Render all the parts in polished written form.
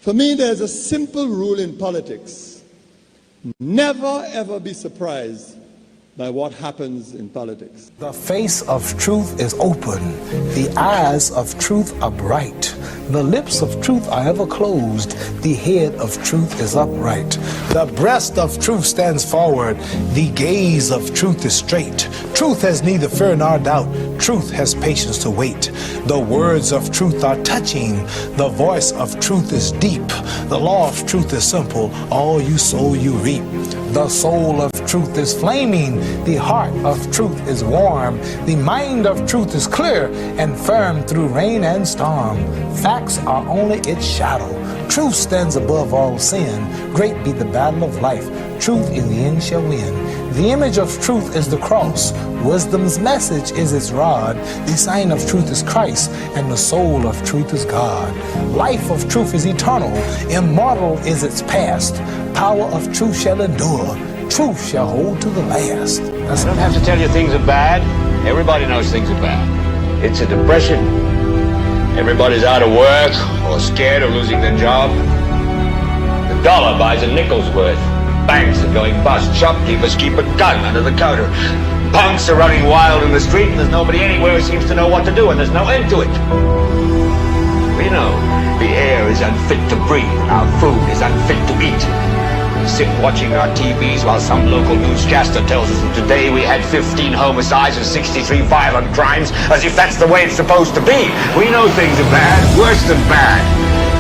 For me, there's a simple rule in politics. Never ever be surprised by what happens in politics. The face of truth is open. The eyes of truth are bright. The lips of truth are ever closed. The head of truth is upright. The breast of truth stands forward. The gaze of truth is straight. Truth has neither fear nor doubt. Truth has patience to wait. The words of truth are touching. The voice of truth is deep. The law of truth is simple. All you sow, you reap. The soul of truth is flaming. The heart of truth is warm. The mind of truth is clear and firm through rain and storm. Facts are only its shadow. Truth stands above all sin. Great be the battle of life. Truth in the end shall win. The image of truth is the cross. Wisdom's message is its rod. The sign of truth is Christ, and the soul of truth is God. Life of truth is eternal. Immortal is its past. Power of truth shall endure. Truth shall hold to the last. I don't have to tell you things are bad. Everybody knows things are bad. It's a depression. Everybody's out of work or scared of losing their job. The dollar buys a nickel's worth. Banks are going bust. Shopkeepers keep a gun under the counter. Punks are running wild in the street, and there's nobody anywhere who seems to know what to do, and there's no end to it. We know the air is unfit to breathe, and our food is unfit to eat. We sit watching our TVs while some local newscaster tells us that today we had 15 homicides and 63 violent crimes, as if that's the way it's supposed to be. We know things are bad, worse than bad.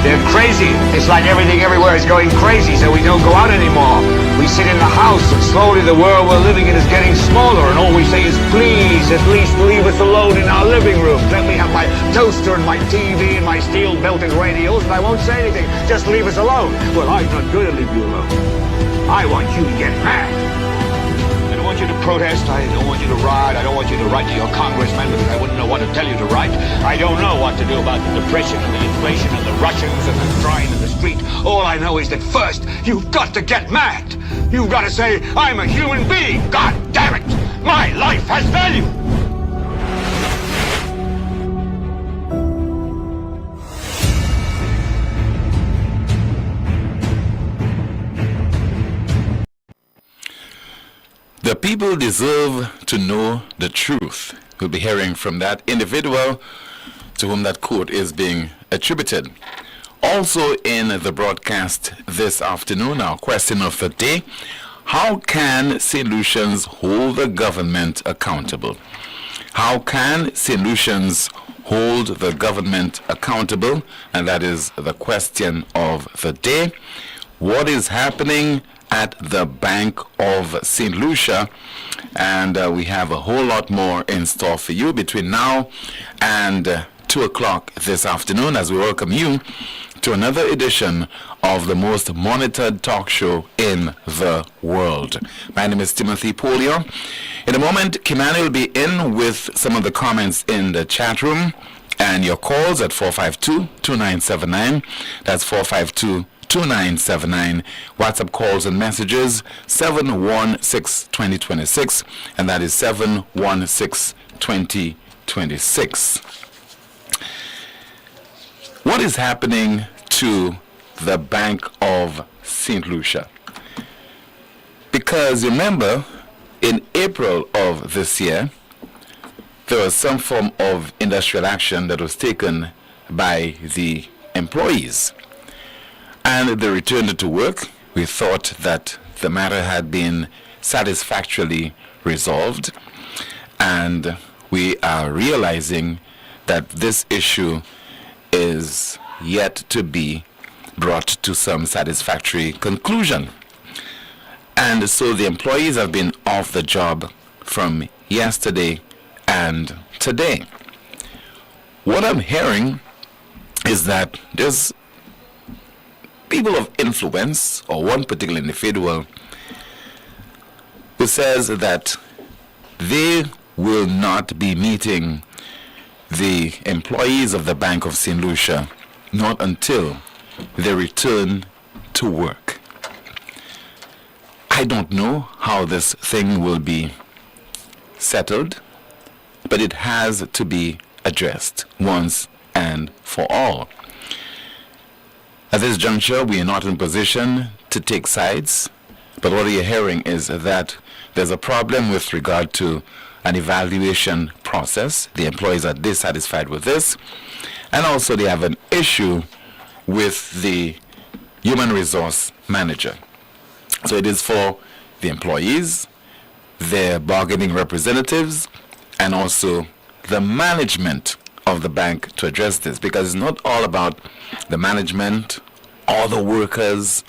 They're crazy. It's like everything everywhere is going crazy, so we don't go out anymore. We sit in the house, and slowly the world we're living in is getting smaller, and all we say is, please, at least leave us alone in our living room. Let me have my toaster and my TV and my steel-belted radios, and I won't say anything. Just leave us alone. Well, I'm not going to leave you alone. I want you to get mad. I don't want you to protest. I don't want you to riot. I don't want you to write to your congressman because I wouldn't know what to tell you to write. I don't know what to do about the depression and the inflation and the Russians and the crying in the street. All I know is that first, you've got to get mad. You've got to say, I'm a human being. God damn it. My life has value. The people deserve to know the truth. We'll be hearing from that individual to whom that quote is being attributed. Also in the broadcast this afternoon, our question of the day: how can St. Lucians hold the government accountable? How can St. Lucians hold the government accountable? And that is the question of the day. What is happening at the Bank of St. Lucia? And we have a whole lot more in store for you between now and 2 o'clock this afternoon, as we welcome you to another edition of the most monitored talk show in the world. My name is Timothy Poleon. In a moment, Kimani will be in with some of the comments in the chat room and your calls at 452-2979. That's 452-2979. WhatsApp calls and messages 716-2026, and that is 716-2026. What is happening to the Bank of St. Lucia? Because remember, in April of this year, there was some form of industrial action that was taken by the employees. And they returned to work. We thought that the matter had been satisfactorily resolved. And we are realizing that this issue is yet to be brought to some satisfactory conclusion. And so the employees have been off the job from yesterday and today. What I'm hearing is that there's people of influence, or one particular individual, who says that they will not be meeting the employees of the Bank of St. Lucia not until they return to work. I don't know how this thing will be settled, but it has to be addressed once and for all. At this juncture, we are not in position to take sides, but what you're hearing is that there's a problem with regard to an evaluation process. The employees are dissatisfied with this, and also they have an issue with the human resource manager. So it is for the employees, their bargaining representatives, and also the management of the bank to address this, because it's not all about the management or the workers,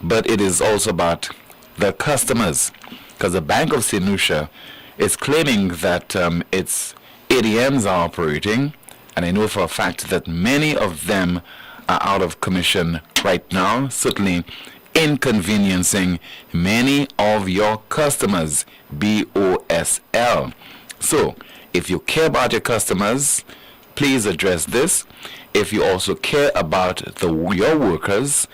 but it is also about the customers, because the Bank of St. Lucia is claiming that its ATMs are operating, and I know for a fact that many of them are out of commission right now, certainly inconveniencing many of your customers, BOSL. So, if you care about your customers, please address this. If you also care about your workers,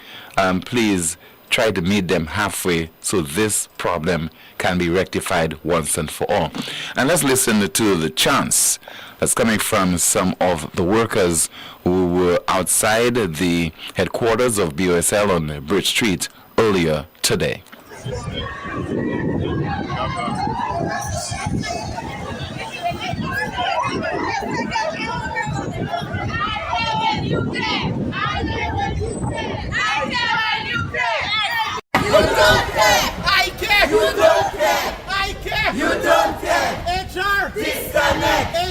please try to meet them halfway so this problem can be rectified once and for all. And let's listen to the chants that's coming from some of the workers who were outside the headquarters of BOSL on Bridge Street earlier today.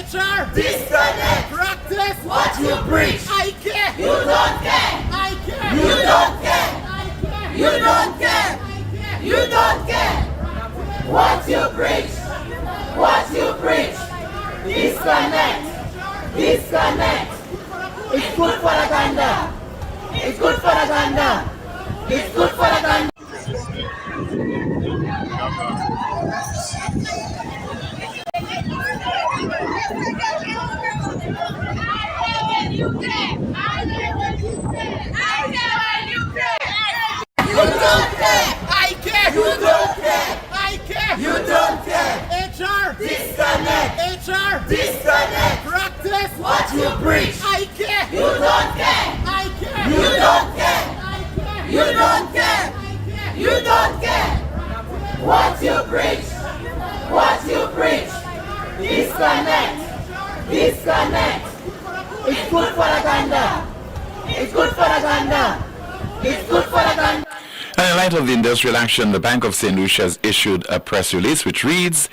HR, disconnect. Practice what you preach. I care. You don't care. I care. You don't care. I care. You don't care. I care. You don't care. What you preach. What you preach. Disconnect. Disconnect. It's good for the Uganda. It's good for the Uganda. It's good for the Uganda. You don't care. I care. You don't care. I care. You don't care. HR, disconnect. HR, disconnect. Practice what you preach. I care. You don't care. I care. You don't care. I care. You don't care. I care. You don't care. What you preach. What you preach. Disconnect. Disconnect. It's good for the Uganda. It's good for the Uganda. It's good for the Uganda. And in light of the industrial action, the Bank of St. Lucia has issued a press release which reads,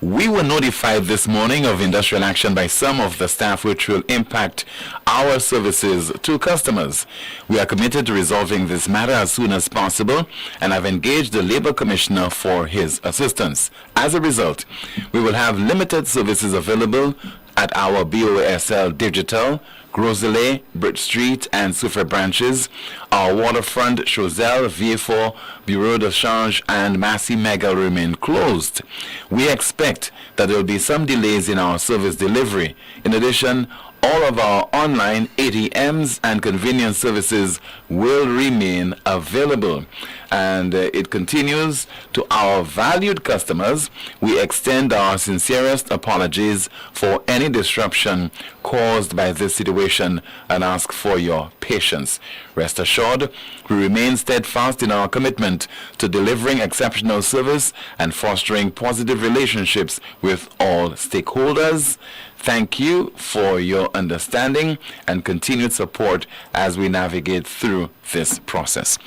"We were notified this morning of industrial action by some of the staff which will impact our services to customers. We are committed to resolving this matter as soon as possible and have engaged the Labor Commissioner for his assistance. As a result, we will have limited services available at our BOSL Digital, Groselet, Bridge Street, and Soufrière branches. Our waterfront, Choiseul, Vieux-Fort, Bureau de Change, and Massy Mega remain closed. We expect that there will be some delays in our service delivery. In addition, all of our online ATMs and convenience services will remain available." And it continues, "To our valued customers, we extend our sincerest apologies for any disruption caused by this situation and ask for your patience. Rest assured, we remain steadfast in our commitment to delivering exceptional service and fostering positive relationships with all stakeholders. Thank you for your understanding and continued support as we navigate through this process."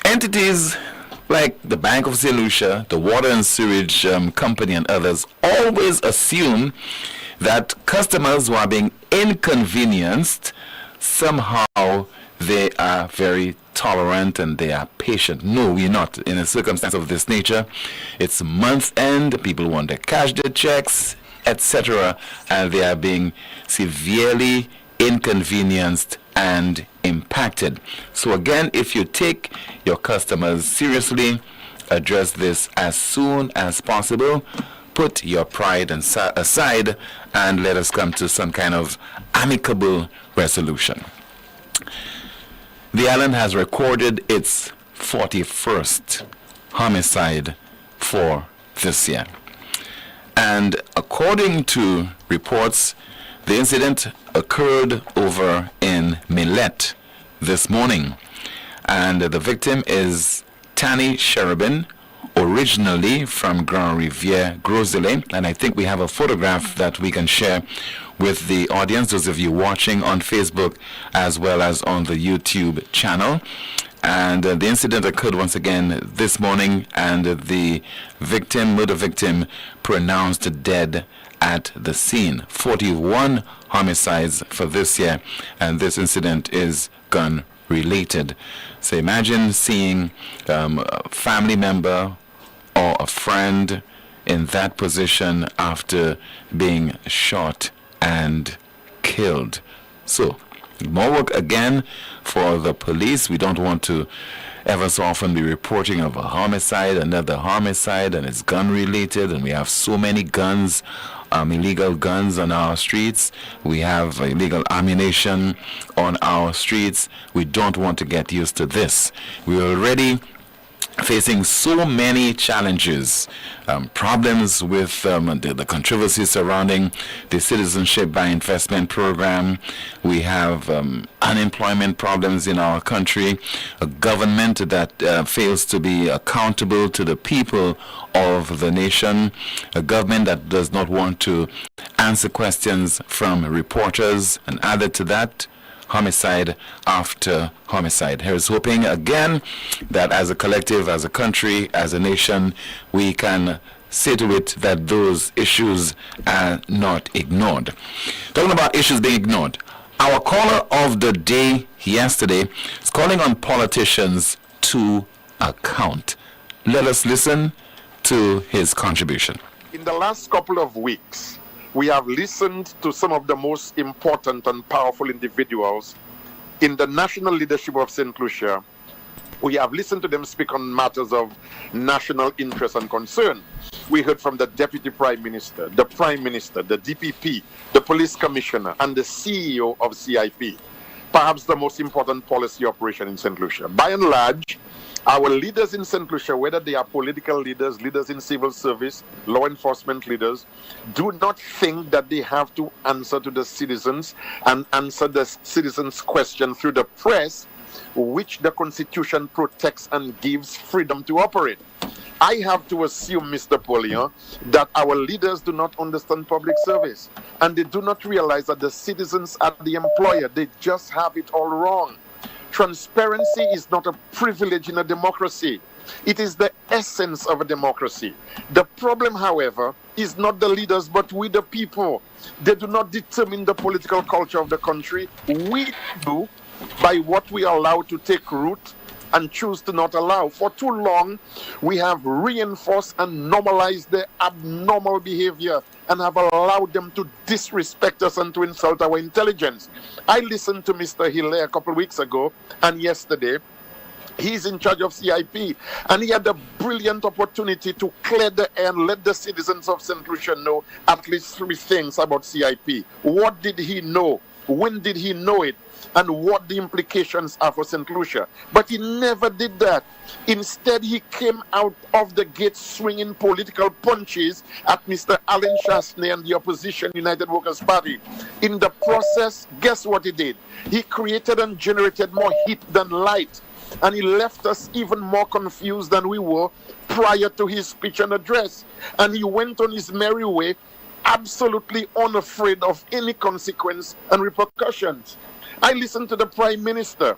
Entities like the Bank of St. Lucia, the Water and Sewage Company, and others always assume that customers who are being inconvenienced, somehow they are very tolerant and they are patient. No, we're not. In a circumstance of this nature, it's month end, people want to cash their checks, etc., and they are being severely inconvenienced and impacted. So again, if you take your customers seriously, address this as soon as possible. Put your pride aside and let us come to some kind of amicable resolution. The island has recorded its 41st homicide for this year. And according to reports, The incident occurred over in Millet this morning, and the victim is Tani Cherubin, originally from Grand Riviere, Gros-Islet, and I think we have a photograph that we can share with the audience, those of you watching on Facebook as well as on the YouTube channel. And the incident occurred once again this morning, and the murder victim, pronounced dead at the scene. 41 homicides for this year, and this incident is gun related. So imagine seeing a family member or a friend in that position after being shot and killed. So more work again for the police. We don't want to ever so often be reporting of a homicide, another homicide, and it's gun related, and we have so many guns, illegal guns on our streets. We have illegal ammunition on our streets. We don't want to get used to this. We're already facing so many challenges, problems with the controversy surrounding the Citizenship by Investment program. We have unemployment problems in our country, a government that fails to be accountable to the people of the nation, a government that does not want to answer questions from reporters, and added to that, homicide after homicide. Here's hoping again that as a collective, as a country, as a nation, we can see to it that those issues are not ignored. Talking about issues being ignored, our caller of the day yesterday is calling on politicians to account. Let us listen to his contribution. In the last couple of weeks, we have listened to some of the most important and powerful individuals in the national leadership of St. Lucia. We have listened to them speak on matters of national interest and concern. We heard from the Deputy Prime Minister, the Prime Minister, the DPP, the Police Commissioner, and the CEO of CIP. Perhaps the most important policy operation in St. Lucia. By and large, our leaders in St. Lucia, whether they are political leaders, leaders in civil service, law enforcement leaders, do not think that they have to answer to the citizens and answer the citizens' question through the press, which the Constitution protects and gives freedom to operate. I have to assume, Mr. Poleon, that our leaders do not understand public service, and they do not realize that the citizens are the employer. They just have it all wrong. Transparency is not a privilege in a democracy. It is the essence of a democracy. The problem, however, is not the leaders, but we the people. They do not determine the political culture of the country. We do by what we allow to take root and choose to not allow. For too long, we have reinforced and normalized their abnormal behavior and have allowed them to disrespect us and to insult our intelligence. I listened to Mr. Hilaire a couple of weeks ago and yesterday. He's in charge of CIP, and he had a brilliant opportunity to clear the air and let the citizens of St. Lucia know at least 3 things about CIP. What did he know? When did he know it? And what the implications are for St. Lucia. But he never did that. Instead, he came out of the gate swinging political punches at Mr. Alan Chasney and the opposition United Workers' Party. In the process, guess what he did? He created and generated more heat than light. And he left us even more confused than we were prior to his speech and address. And he went on his merry way, absolutely unafraid of any consequence and repercussions. I listened to the Prime Minister,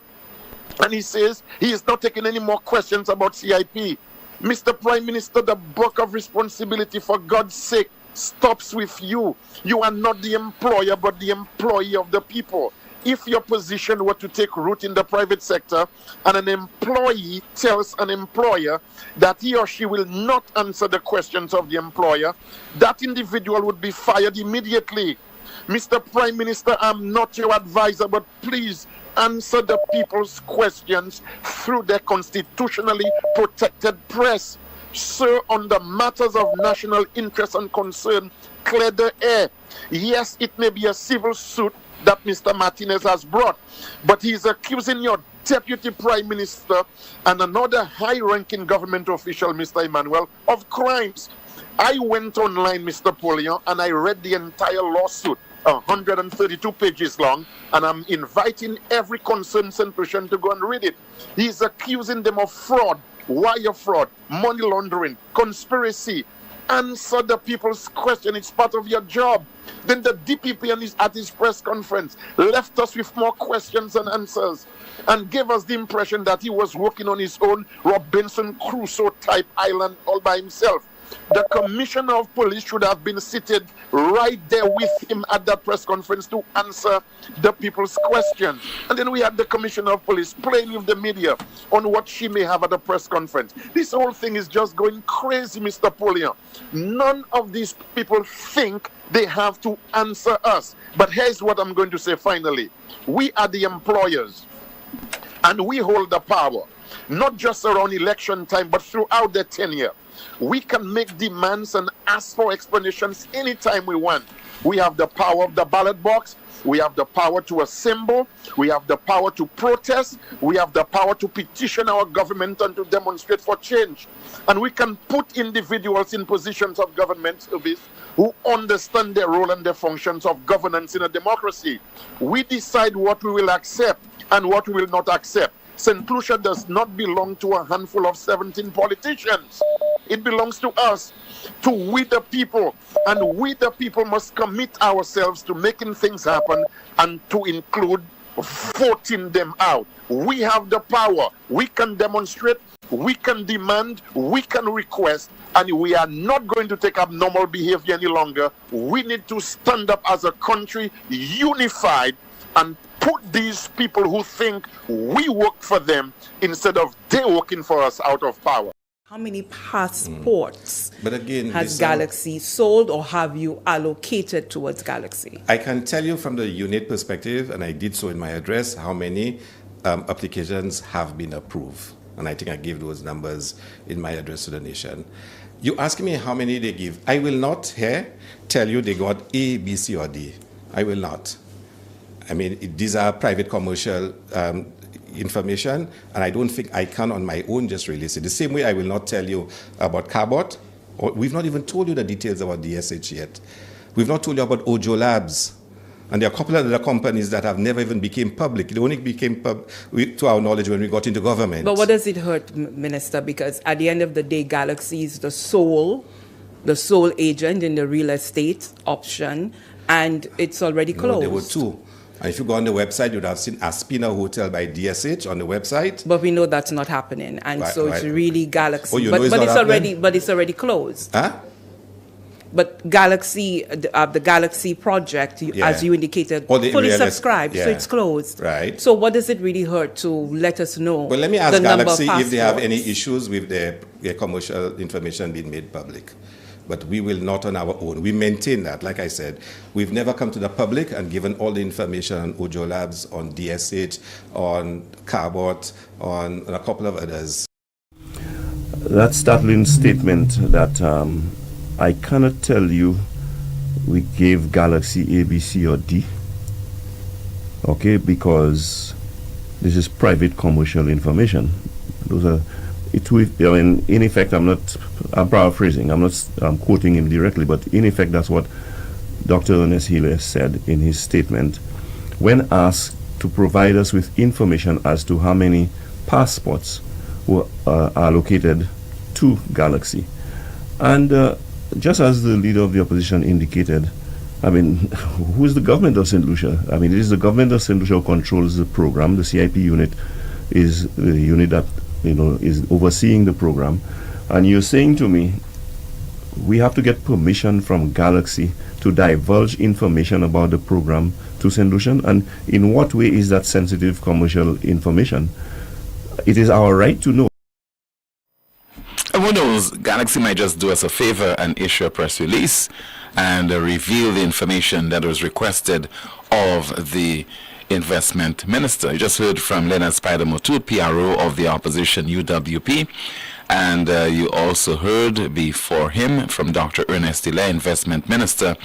and he says he is not taking any more questions about CIP. Mr. Prime Minister, the buck of responsibility, for God's sake, stops with you. You are not the employer, but the employee of the people. If your position were to take root in the private sector and an employee tells an employer that he or she will not answer the questions of the employer, that individual would be fired immediately. Mr. Prime Minister, I'm not your advisor, but please answer the people's questions through their constitutionally protected press. Sir, on the matters of national interest and concern, clear the air. Yes, it may be a civil suit that Mr. Martinez has brought, but he is accusing your Deputy Prime Minister and another high-ranking government official, Mr. Emmanuel, of crimes. I went online, Mr. Poleon, and I read the entire lawsuit. 132 pages long, and I'm inviting every concerned St. Lucian to go and read it. He's accusing them of fraud, wire fraud, money laundering, conspiracy. Answer the people's question. It's part of your job. Then the DPP at his press conference left us with more questions and answers and gave us the impression that he was working on his own Robinson Crusoe type island all by himself. The commissioner of police should have been seated right there with him at that press conference to answer the people's questions. And then we had the commissioner of police playing with the media on what she may have at the press conference. This whole thing is just going crazy, Mr. Poleon. None of these people think they have to answer us. But here's what I'm going to say finally. We are the employers, and we hold the power, not just around election time, but throughout their tenure. We can make demands and ask for explanations anytime we want. We have the power of the ballot box. We have the power to assemble. We have the power to protest. We have the power to petition our government and to demonstrate for change. And we can put individuals in positions of government service who understand their role and their functions of governance in a democracy. We decide what we will accept and what we will not accept. St. Lucia does not belong to a handful of 17 politicians. It belongs to us, to we the people, and we the people must commit ourselves to making things happen and to include voting them out. We have the power. We can demonstrate, we can demand, we can request, and we are not going to take abnormal behavior any longer. We need to stand up as a country, unified, and put these people who think we work for them instead of they working for us out of power. How many passports But again, has Galaxy sold, or have you allocated towards Galaxy? I can tell you from the unit perspective, and I did so in my address, how many applications have been approved. And I think I gave those numbers in my address to the nation. You ask me how many they give. I will not here tell you they got A, B, C, or D. I will not. I mean, these are private commercial information, and I don't think I can on my own just release it. The same way I will not tell you about Carbot, or we've not even told you the details about DSH yet. We've not told you about Ojo Labs, and there are a couple of other companies that have never even became public. They only became to our knowledge when we got into government. But what does it hurt, Minister? Because at the end of the day, Galaxy is the sole agent in the real estate option, and it's already closed. No, there were two. And if you go on the website, you'd have seen Aspina Hotel by DSH on the website. But we know that's not happening, and so it's really Galaxy. Oh, you know it's not happening? But it's already closed. Huh? But Galaxy, the Galaxy project, as you indicated, fully subscribed, so it's closed. Right. So what does it really hurt to let us know? Well, let me ask Galaxy if they have any issues with their commercial information being made public. But we will not on our own. We maintain that. Like I said, we've never come to the public and given all the information on Ojo Labs, on DSH, on Carbot, on a couple of others. That startling statement that I cannot tell you we gave Galaxy A, B, C, or D, okay, because this is private commercial information. Those are, in effect, I'm paraphrasing, I'm quoting him directly, but in effect, that's what Dr. Ernest Healy said in his statement when asked to provide us with information as to how many passports were allocated to Galaxy. And just as the leader of the opposition indicated, I mean, who is the government of St. Lucia? I mean, it is the government of St. Lucia who controls the program. The CIP unit is the unit that is overseeing the program. And you're saying to me, we have to get permission from Galaxy to divulge information about the program to St. Lucian? And in what way is that sensitive commercial information? It is our right to know. And who knows, Galaxy might just do us a favor and issue a press release and reveal the information that was requested of the investment minister. You just heard from Leonard Spider-Motul, PRO of the opposition UWP, and you also heard before him from Dr. Ernest Healy, investment minister,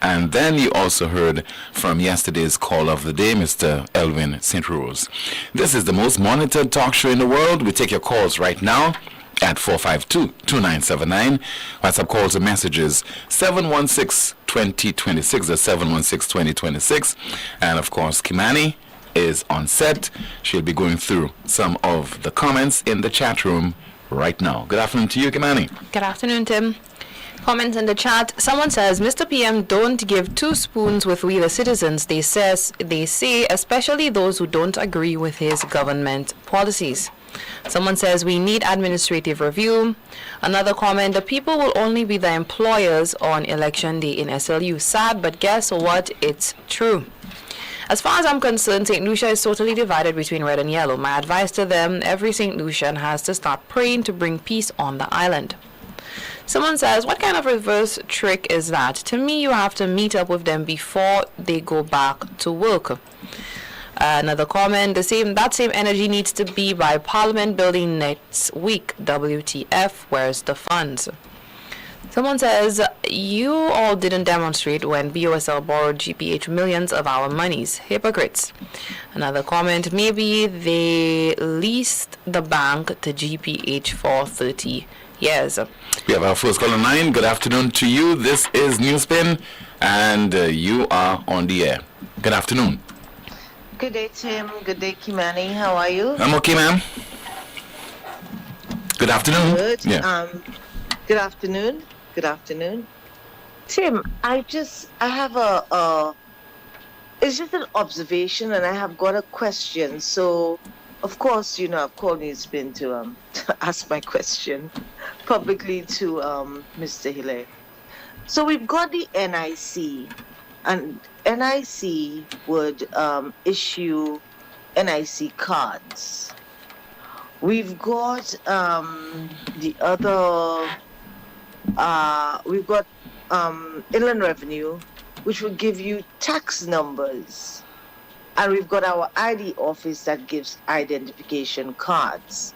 and then you also heard from yesterday's call of the day, Mr. Elwin St. Rose. This is the most monitored talk show in the world. We take your calls right now at 452-2979. WhatsApp calls and messages 716-2026. That's 716-2026. And of course, Kimani is on set. She'll be going through some of the comments in the chat room right now. Good afternoon to you, Kimani. Good afternoon, Tim. Comments in the chat. Someone says, Mr. PM, don't give 2 spoons with we the citizens. They say, especially those who don't agree with his government policies. Someone says, we need administrative review. Another comment, the people will only be the employers on election day in SLU. Sad, but guess what? It's true. As far as I'm concerned, St. Lucia is totally divided between red and yellow. My advice to them, every St. Lucian has to start praying to bring peace on the island. Someone says, what kind of reverse trick is that? To me, you have to meet up with them before they go back to work. Another comment, that same energy needs to be by Parliament building next week. WTF, where's the funds? Someone says, you all didn't demonstrate when BOSL borrowed GPH millions of our monies. Hypocrites. Another comment, maybe they leased the bank to GPH for 30 years. We have our first call on line. Good afternoon to you. This is NewsSpin, and you are on the air. Good afternoon. Good day, Tim. Good day, Kimani. How are you? I'm okay, ma'am. Good afternoon. Good. Yeah. Good afternoon. Good afternoon. Tim, I have it's just an observation, and I have got a question. So, of course, I've called NewsSpin to ask my question publicly to Mr. Hilaire. So we've got the NIC, and NIC would issue NIC cards. We've got the other, we've got Inland Revenue, which will give you tax numbers. And we've got our ID office that gives identification cards.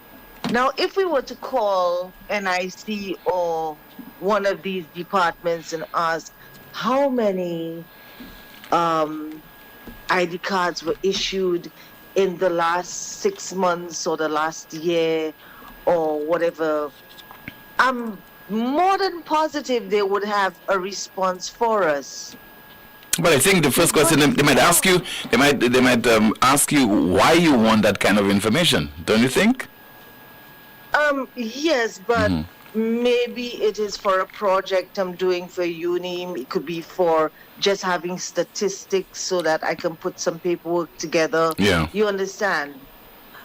Now, if we were to call NIC or one of these departments and ask how many ID cards were issued in the last 6 months or the last year or whatever, I'm more than positive they would have a response for us. But I think the first question they might ask you, they might ask you why you want that kind of information. Don't you think? Yes, but maybe it is for a project I'm doing for uni. It could be for just having statistics so that I can put some paperwork together. Yeah. You understand?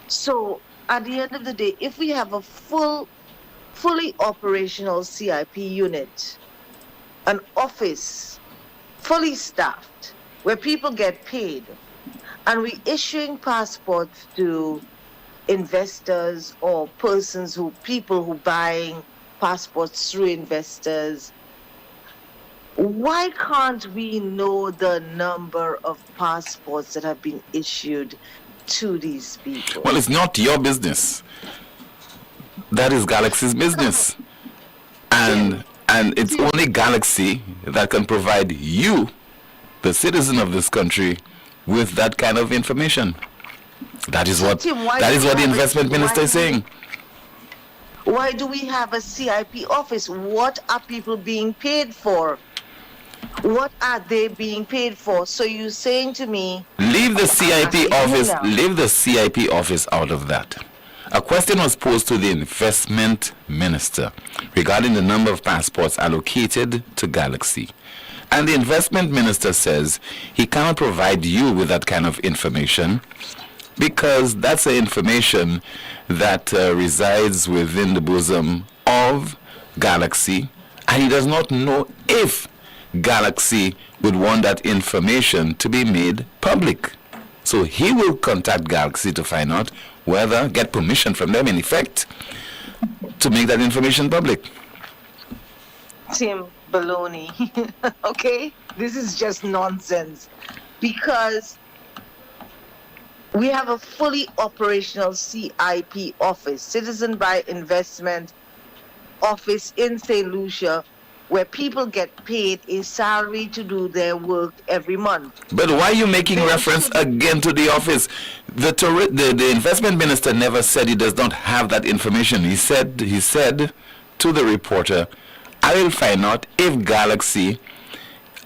So at the end of the day, if we have a fully operational CIP unit, an office fully staffed where people get paid, and we issuing passports to investors or people who buying passports through investors, why can't we know the number of passports that have been issued to these people? Well, it's not your business. That is Galaxy's business. And it's only Galaxy that can provide you, the citizen of this country, with that kind of information. That is what the investment minister is saying. Why do we have a CIP office? What are people being paid for? What are they being paid for? So you're saying to me, leave the CIP office out of that. A question was posed to the investment minister regarding the number of passports allocated to Galaxy. And the investment minister says he cannot provide you with that kind of information because that's the information that resides within the bosom of Galaxy, and he does not know if Galaxy would want that information to be made public. So he will contact Galaxy to find out get permission from them, in effect, to make that information public. Tim, baloney. Okay? This is just nonsense. Because we have a fully operational CIP office, Citizen by Investment office in St. Lucia, where people get paid a salary to do their work every month. But why are you making reference again to the office? The investment minister never said he does not have that information. He said to the reporter, I will find out if Galaxy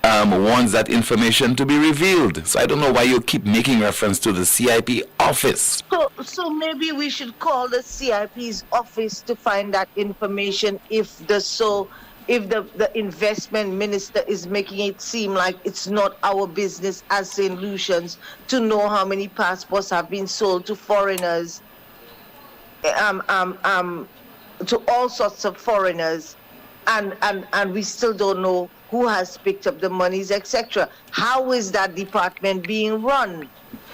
wants that information to be revealed. So I don't know why you keep making reference to the CIP office. So maybe we should call the CIP's office to find that information if the investment minister is making it seem like it's not our business as St. Lucians to know how many passports have been sold to foreigners, to all sorts of foreigners, and we still don't know who has picked up the monies, etc. How is that department being run?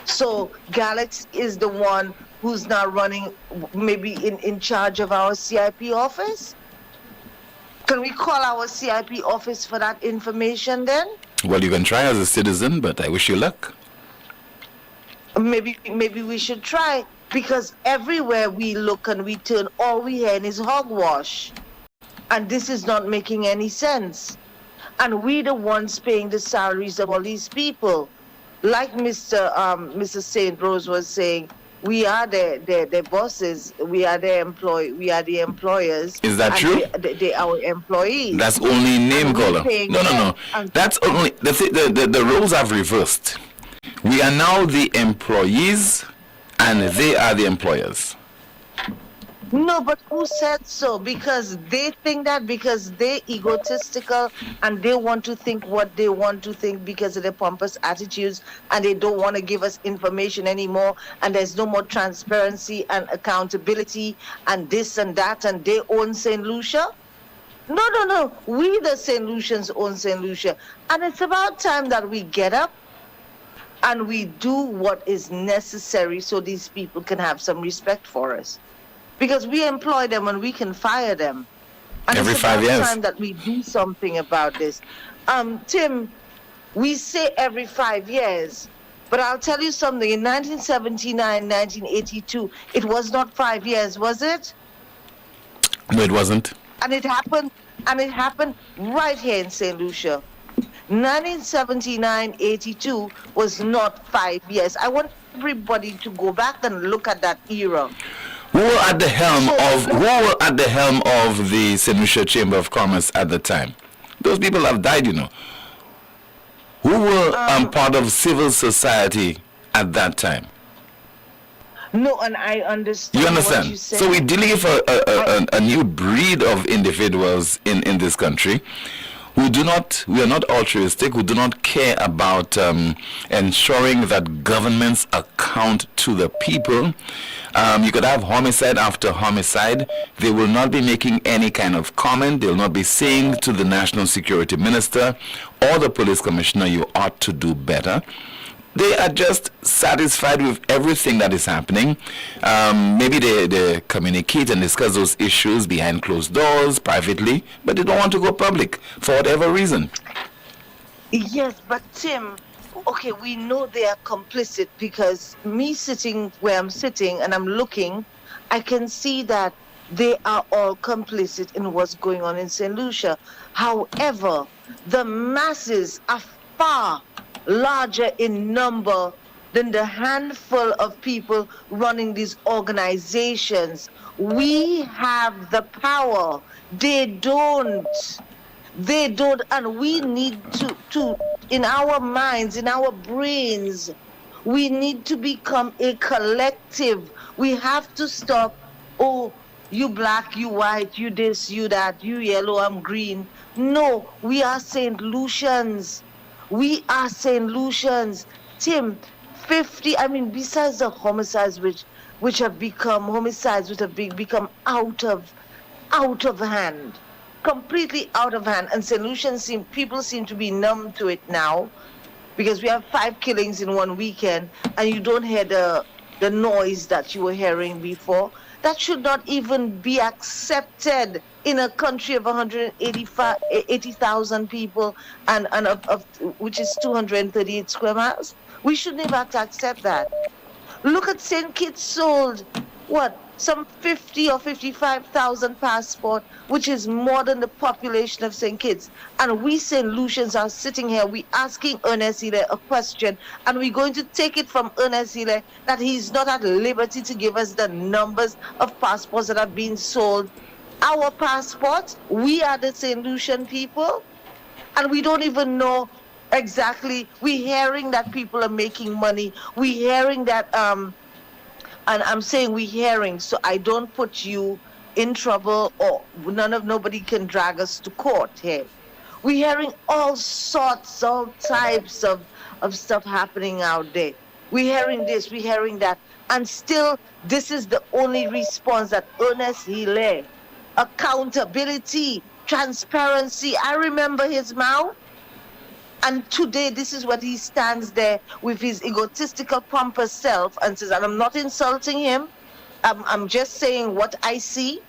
So Galaxy is the one who's now running, maybe in charge of our CIP office? Can we call our CIP office for that information then? Well, you can try as a citizen, but I wish you luck. Maybe we should try, because everywhere we look and we turn, all we hear is hogwash. And this is not making any sense. And we the ones paying the salaries of all these people. Like Mr. St. Rose was saying, we are their bosses. We are their we are the employers. Is that true? They our employees. That's only name caller. No. That's only the roles have reversed. We are now the employees, and they are the employers. No, but who said so? Because they think that, because they're egotistical and they want to think what they want to think because of their pompous attitudes, and they don't want to give us information anymore, and there's no more transparency and accountability and this and that, and they own St. Lucia? No. We the St. Lucians own St. Lucia. And it's about time that we get up and we do what is necessary so these people can have some respect for us. Because we employ them and we can fire them. And every it's 5 years. time that we do something about this. Tim, we say every 5 years, but I'll tell you something. In 1979, 1982, it was not 5 years, was it? No, it wasn't. And it happened right here in St. Lucia. 1979-82 was not 5 years. I want everybody to go back and look at that era. Who were at the helm of the St. Lucia Chamber of Commerce at the time? Those people have died, you know. Who were part of civil society at that time? No, and I understand. You understand? What you said. So we're dealing with a new breed of individuals in this country we are not altruistic, who do not care about ensuring that governments account to the people. You could have homicide after homicide. They will not be making any kind of comment. They will not be saying to the National Security Minister or the Police Commissioner, you ought to do better. They are just satisfied with everything that is happening. Maybe they communicate and discuss those issues behind closed doors, privately, but they don't want to go public for whatever reason. Yes, but Tim, okay, we know they are complicit because me sitting where I'm sitting and I'm looking, I can see that they are all complicit in what's going on in St. Lucia. However, the masses are far larger in number than the handful of people running these organizations. We have the power. They don't, and we need to in our minds, in our brains, we need to become a collective. We have to stop, oh, you black, you white, you this, you that, you yellow, I'm green. No, we are St. Lucians. We are St. Lucians. Tim, besides the homicides which have become out of hand, completely out of hand, and St. Lucians people seem to be numb to it now, because we have 5 killings in one weekend, and you don't hear the noise that you were hearing before. That should not even be accepted in a country of 80,000 people and which is 238 square miles. We shouldn't even have to accept that. Look at St. Kitts sold, what, some 50 or 55,000 passports, which is more than the population of St. Kitts. And we St. Lucians are sitting here, we asking Ernest Ile a question, and we're going to take it from Ernest Ile that he's not at liberty to give us the numbers of passports that have been sold. Our passports, we are the St. Lucian people, and we don't even know exactly. We're hearing that people are making money. We're hearing that, and I'm saying we're hearing, so I don't put you in trouble, or nobody can drag us to court here. We're hearing all sorts, all types of stuff happening out there. We're hearing this, we're hearing that, and still this is the only response that Ernest Ile, accountability, transparency. I remember his mouth. And today, this is what he stands there with his egotistical, pompous self and says, and I'm not insulting him. I'm just saying what I see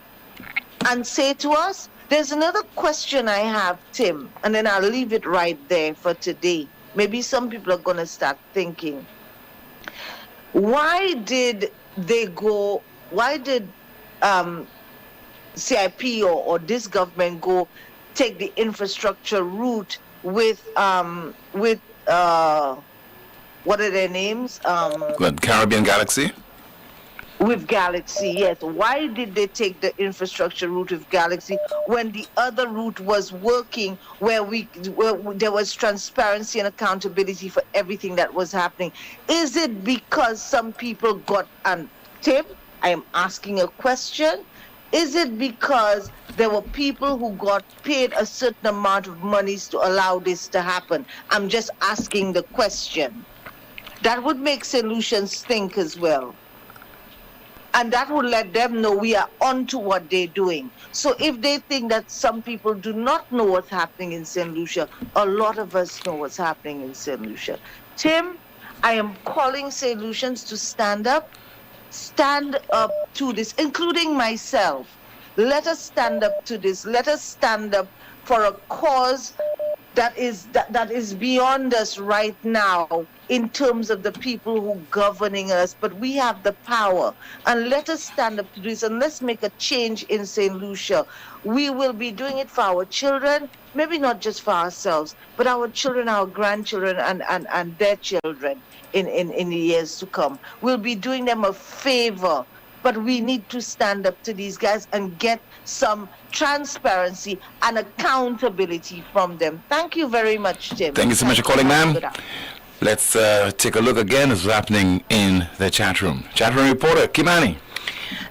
and say to us. There's another question I have, Tim, and then I'll leave it right there for today. Maybe some people are going to start thinking, why did CIP or this government go take the infrastructure route with what are their names? Caribbean Galaxy? With Galaxy, yes. Why did they take the infrastructure route with Galaxy when the other route was working, where there was transparency and accountability for everything that was happening? Is it because some people got, and Tim, I am asking a question, is it because there were people who got paid a certain amount of monies to allow this to happen? I'm just asking the question. That would make St. Lucians think as well. And that would let them know we are on to what they're doing. So if they think that some people do not know what's happening in St. Lucia, a lot of us know what's happening in St. Lucia. Tim, I am calling St. Lucians to stand up to this, including myself. Let us stand up to this. Let us stand up for a cause that is beyond us right now in terms of the people who are governing us, but we have the power. And let us stand up to this, and let's make a change in St. Lucia. We will be doing it for our children, maybe not just for ourselves, but our children, our grandchildren, and their children in the years to come. We'll be doing them a favor, but we need to stand up to these guys and get some transparency and accountability from them. Thank you very much, Tim. Thank you so much for calling, ma'am. Let's take a look again at what's happening in the chat room. Chat room reporter, Kimani.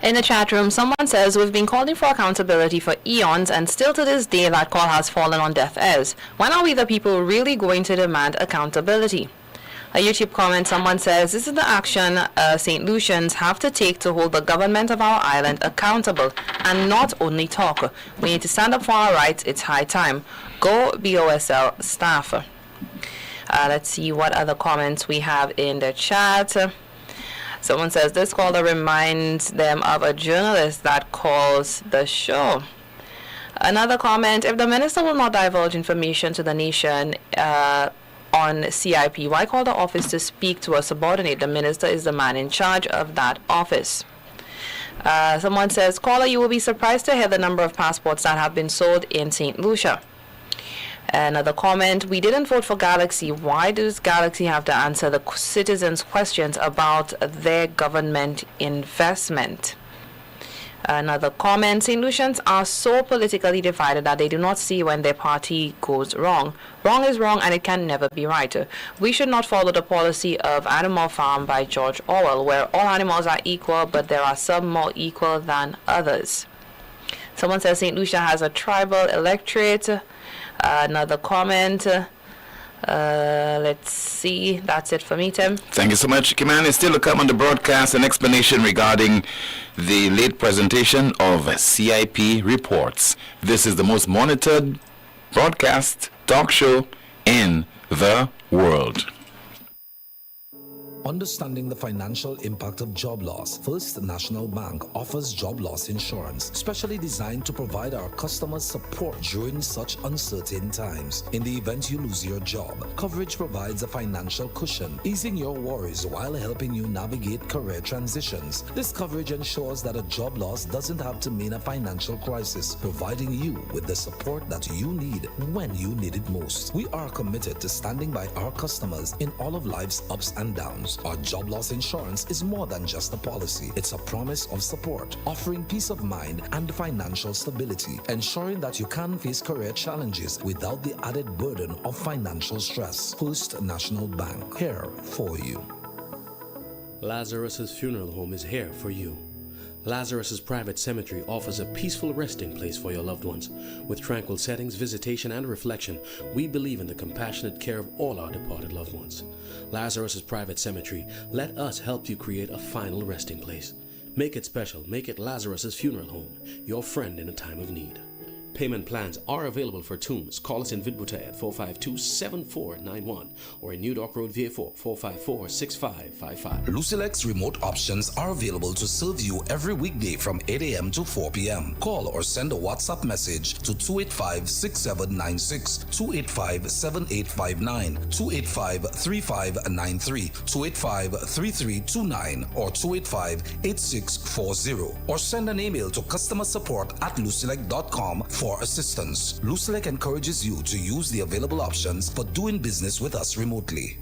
In the chat room, someone says, we've been calling for accountability for eons, and still to this day that call has fallen on deaf ears. When are we the people really going to demand accountability? A YouTube comment, someone says, this is the action St. Lucians have to take to hold the government of our island accountable and not only talk. We need to stand up for our rights. It's high time. Go BOSL staff. Let's see what other comments we have in the chat. Someone says, this caller reminds them of a journalist that calls the show. Another comment, if the minister will not divulge information to the nation on CIP, why call the office to speak to a subordinate? The minister is the man in charge of that office. Someone says, caller, you will be surprised to hear the number of passports that have been sold in St. Lucia. Another comment, we didn't vote for Galaxy. Why does Galaxy have to answer the citizens' questions about their government investment? Another comment, St. Lucians are so politically divided that they do not see when their party goes wrong. Wrong is wrong and it can never be right. We should not follow the policy of Animal Farm by George Orwell, where all animals are equal, but there are some more equal than others. Someone says St. Lucia has a tribal electorate. Another comment. Let's see. That's it for me, Tim. Thank you so much, Kimani. Still to come on the broadcast, an explanation regarding the late presentation of CIP reports. This is the most monitored broadcast talk show in the world. Understanding the financial impact of job loss, First National Bank offers job loss insurance, specially designed to provide our customers support during such uncertain times. In the event you lose your job, coverage provides a financial cushion, easing your worries while helping you navigate career transitions. This coverage ensures that a job loss doesn't have to mean a financial crisis, providing you with the support that you need when you need it most. We are committed to standing by our customers in all of life's ups and downs. Our job loss insurance is more than just a policy. It's a promise of support, offering peace of mind and financial stability, ensuring that you can face career challenges without the added burden of financial stress. First National Bank, here for you. Lazarus's Funeral Home is here for you. Lazarus's Private Cemetery offers a peaceful resting place for your loved ones. With tranquil settings, visitation, and reflection, we believe in the compassionate care of all our departed loved ones. Lazarus's Private Cemetery, let us help you create a final resting place. Make it special. Make it Lazarus's Funeral Home, your friend in a time of need. Payment plans are available for tombs. Call us in Vidbuta at 452-7491 or in New Dock Road, VA4, 454-6555. Lucilex remote options are available to serve you every weekday from 8 a.m. to 4 p.m. Call or send a WhatsApp message to 285-6796, 285-7859, 285-3593, 285-3329, or 285-8640, or send an email to customersupport@lucilec.com for assistance. Lucilec encourages you to use the available options for doing business with us remotely.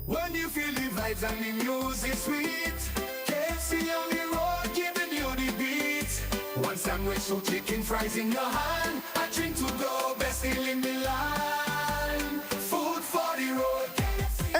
When you feel the vibes and the music sweet, KFC on the road giving you the beat. One sandwich, 2 chicken fries in your hand, a drink to go, best deal in the line. Food for the road.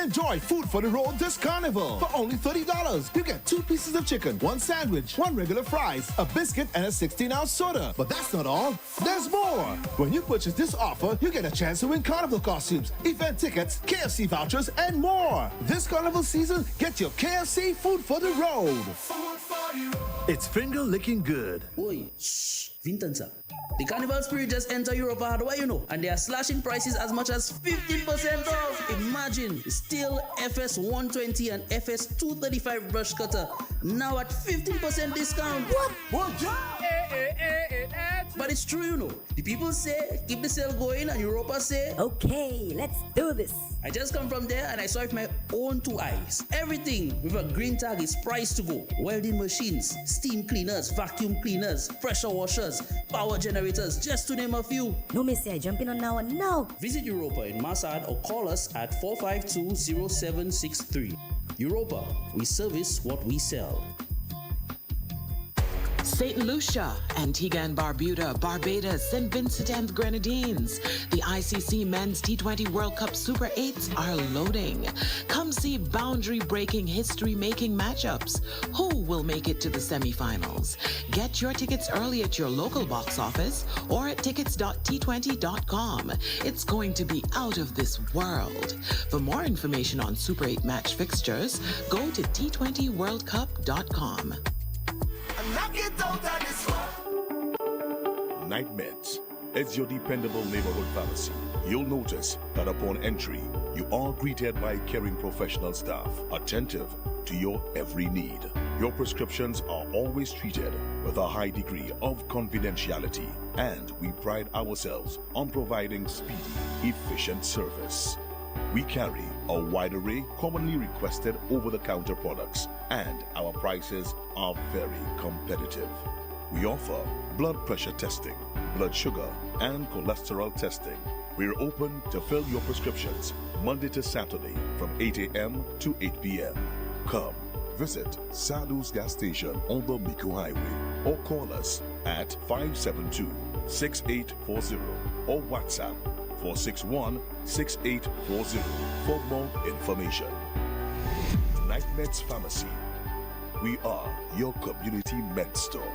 Enjoy Food for the Road this carnival. For only $30, you get 2 pieces of chicken, 1 sandwich, 1 regular fries, a biscuit, and a 16-ounce soda. But that's not all. There's more. When you purchase this offer, you get a chance to win carnival costumes, event tickets, KFC vouchers, and more. This carnival season, get your KFC Food for the Road. Food for the road. It's finger licking good. Oi, shh, Vintanza. The carnival spirit just enter Europe hardware, you know, and they are slashing prices as much as 15% off. Imagine, still FS 120 and FS 235 brush cutter now at 15% discount. What? But it's true, you know. The people say keep the sale going, and Europa say okay, let's do this. I just come from there and I saw it with my own 2 eyes. Everything with a green tag is priced to go. Welding machines, steam cleaners, vacuum cleaners, pressure washers, power generators, just to name a few. No miss, I jump in on now and now. Visit Europa in Massad or call us at 452-0763. Europa, we service what we sell. St. Lucia, Antigua and Barbuda, Barbados, St. Vincent and Grenadines. The ICC Men's T20 World Cup Super 8s are loading. Come see boundary-breaking, history-making matchups. Who will make it to the semifinals? Get your tickets early at your local box office or at tickets.t20.com. It's going to be out of this world. For more information on Super 8 match fixtures, go to t20worldcup.com. Knock it out of this one. Night Meds. It's your dependable neighborhood pharmacy. You'll notice that upon entry, you are greeted by caring professional staff, attentive to your every need. Your prescriptions are always treated with a high degree of confidentiality, and we pride ourselves on providing speedy, efficient service. We carry a wide array commonly requested over-the-counter products, and our prices are very competitive. We offer blood pressure testing, blood sugar, and cholesterol testing. We're open to fill your prescriptions Monday to Saturday from 8 a.m. to 8 p.m. Come visit Sadu's gas station on the Miku Highway or call us at 572-6840 or WhatsApp 461-6840 for more information. Night Meds Pharmacy. We are your community med store.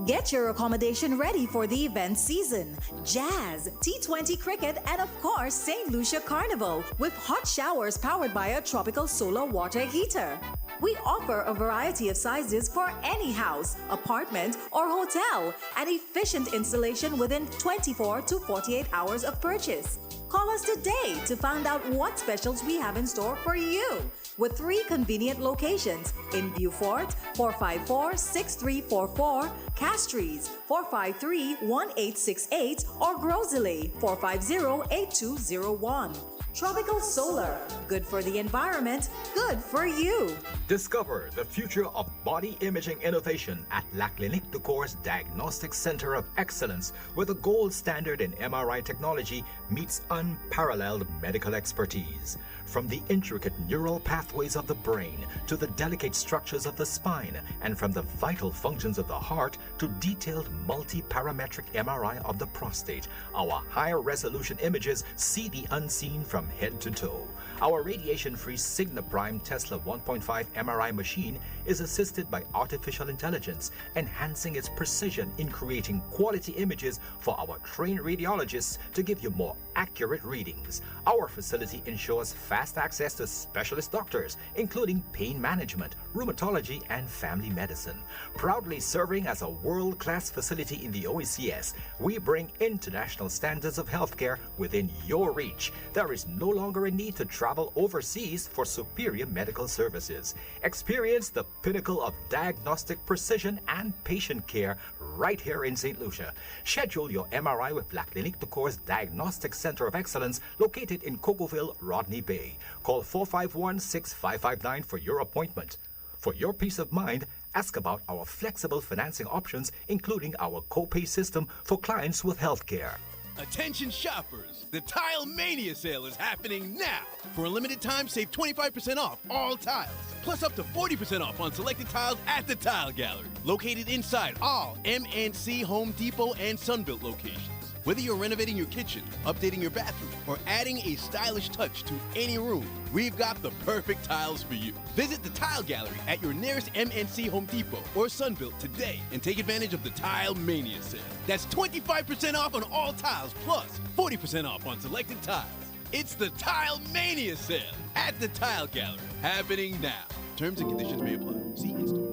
Get your accommodation ready for the event season. Jazz, T20 cricket, and of course, St. Lucia Carnival with hot showers powered by a tropical solar water heater. We offer a variety of sizes for any house, apartment, or hotel, and efficient installation within 24 to 48 hours of purchase. Call us today to find out what specials we have in store for you. With 3 convenient locations in Beaufort, 454-6344, Castries, 453-1868, or Grosley, 450-8201. Tropical Solar, good for the environment, good for you. Discover the future of body imaging innovation at La Clinique de Corps Diagnostic Center of Excellence, where the gold standard in MRI technology meets unparalleled medical expertise. From the intricate neural pathways of the brain to the delicate structures of the spine, and from the vital functions of the heart to detailed multi-parametric MRI of the prostate, our higher resolution images see the unseen from head to toe. Our radiation-free Signa Prime Tesla 1.5 MRI machine is assisted by artificial intelligence, enhancing its precision in creating quality images for our trained radiologists to give you more accurate readings. Our facility ensures fast access to specialist doctors, including pain management, rheumatology, and family medicine. Proudly serving as a world-class facility in the OECS, we bring international standards of healthcare within your reach. There is no longer a need to travel overseas for superior medical services. Experience the pinnacle of diagnostic precision and patient care right here in St. Lucia. Schedule your MRI with La Clinique de Corps Diagnostic Center of Excellence, located in Cocoville, Rodney Bay. Call 451-6559 for your appointment. For your peace of mind, ask about our flexible financing options, including our copay system for clients with health care. Attention shoppers, the Tile Mania sale is happening now. For a limited time, save 25% off all tiles, plus up to 40% off on selected tiles at the Tile Gallery, located inside all MNC, Home Depot, and Sunbelt locations. Whether you're renovating your kitchen, updating your bathroom, or adding a stylish touch to any room, we've got the perfect tiles for you. Visit the Tile Gallery at your nearest MNC, Home Depot, or Sunbelt today and take advantage of the Tile Mania sale. That's 25% off on all tiles, plus 40% off on selected tiles. It's the Tile Mania sale at the Tile Gallery, happening now. Terms and conditions may apply. See in-store.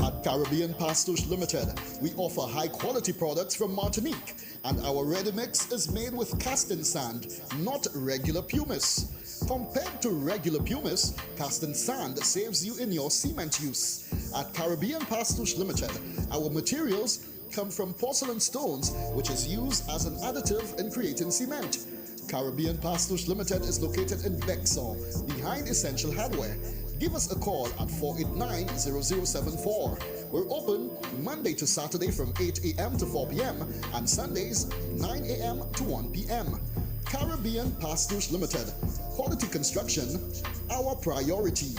At Caribbean Pastouche Limited, we offer high-quality products from Martinique, and our ready mix is made with casting sand, not regular pumice. Compared to regular pumice, casting sand saves you in your cement use. At Caribbean Pastouche Limited, our materials come from porcelain stones, which is used as an additive in creating cement. Caribbean Pastouche Limited is located in Bexon, behind Essential Hardware. Give us a call at 489-0074. We're open Monday to Saturday from 8 a.m. to 4 p.m. and Sundays 9 a.m. to 1 p.m. Caribbean Pastouche Limited. Quality construction, our priority.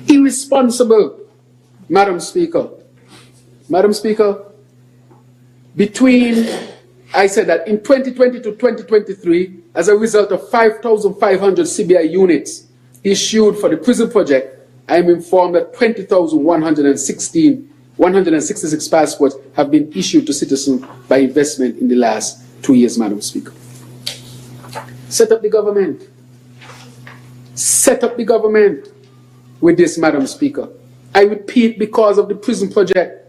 Irresponsible, Madam Speaker. Madam Speaker, between, I said that in 2020 to 2023, as a result of 5,500 CBI units issued for the prison project, I am informed that 166 passports have been issued to citizens by investment in the last 2 years, Madam Speaker. Set up the government. Set up the government with this, Madam Speaker. I repeat, because of the prison project.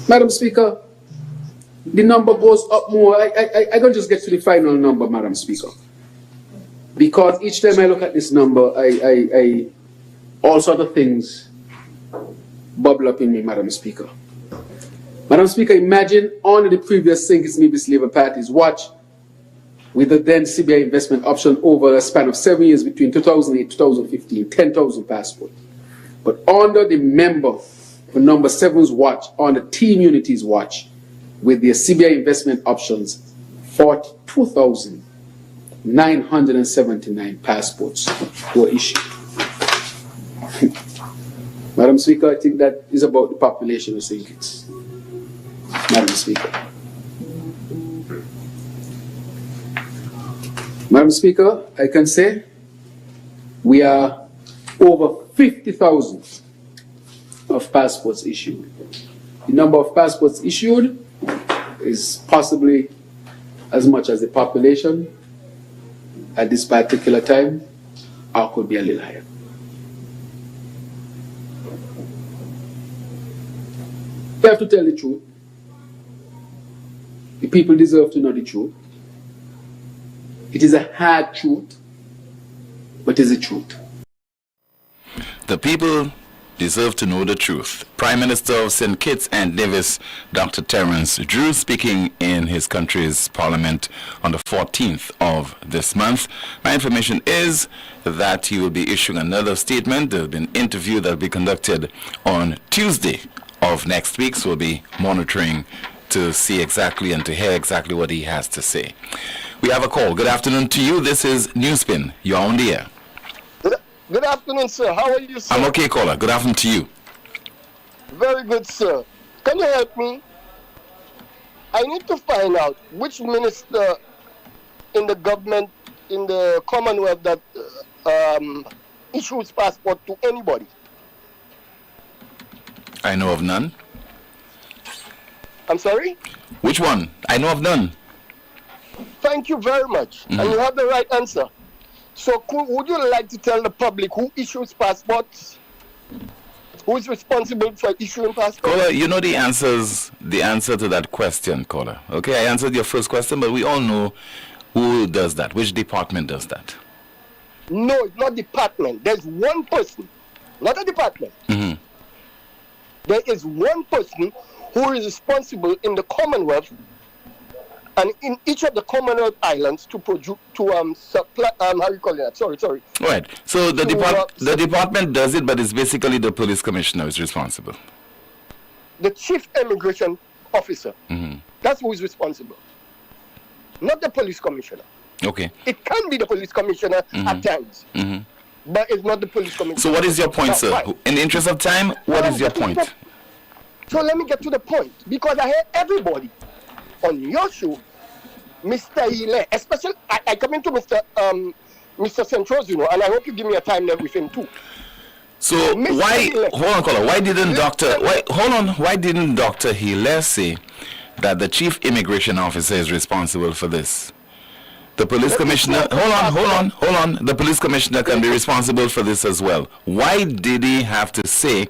Madam Speaker, the number goes up more. I don't just get to the final number, Madam Speaker. Because each time I look at this number, all sort of things bubble up in me, Madam Speaker. Madam Speaker, imagine only the previous St. Maybe Labour Party's watch with the then CBI investment option over a span of 7 years between 2008 and 2015, 10,000 passports. But under the member for number 7's watch, on the Team Unity's watch, with their CBI investment options, 42,979 passports were issued. Madam Speaker, I think that is about the population of St. Kitts. Madam Speaker. Madam Speaker, I can say we are over 50,000 of passports issued. The number of passports issued is possibly as much as the population at this particular time, or could be a little higher. We have to tell the truth. The people deserve to know the truth. It is a hard truth, but it is the truth. The people deserve to know the truth. Prime Minister of St. Kitts and Nevis, Dr. Terence Drew, speaking in his country's parliament on the 14th of this month. My information is that he will be issuing another statement. There will be an interview that will be conducted on Tuesday of next week, so we'll be monitoring to see exactly and to hear exactly what he has to say. We have a call. Good afternoon to you. This is NewsSpin. You're on the air. Good afternoon, sir. How are you, sir? I'm okay, caller. Good afternoon to you. Very good, sir. Can you help me? I need to find out which minister in the government, in the Commonwealth, that issues passport to anybody. I know of none. I'm sorry? Which one? I know of none. Thank you very much. And you have the right answer. So would you like to tell the public who issues passports? Who is responsible for issuing passports? Caller, you know the answer to that question, caller. Okay, I answered your first question, but we all know who does that. Which department does that? No, it's not department. There's one person, not a department. There is one person who is responsible in the Commonwealth and in each of the Commonwealth islands to produce, to supply, how you call it? Sorry. Right. So the department does it, but it's basically the police commissioner who is responsible. The chief immigration officer. That's who is responsible. Not the police commissioner. Okay. It can be the police commissioner at times. But it's not the police commissioner. So what is your point, sir? Right. In the interest of time, what is your point? So let me get to the point. Because I heard everybody on your show, Mr. Hile, especially, I come into Mr. Centros, you know, and I hope you give me a time there with him too. So why, hold on, caller, why didn't Dr. Hile say that the chief immigration officer is responsible for this? The police commissioner, hold on. The police commissioner can be responsible for this as well. Why did he have to say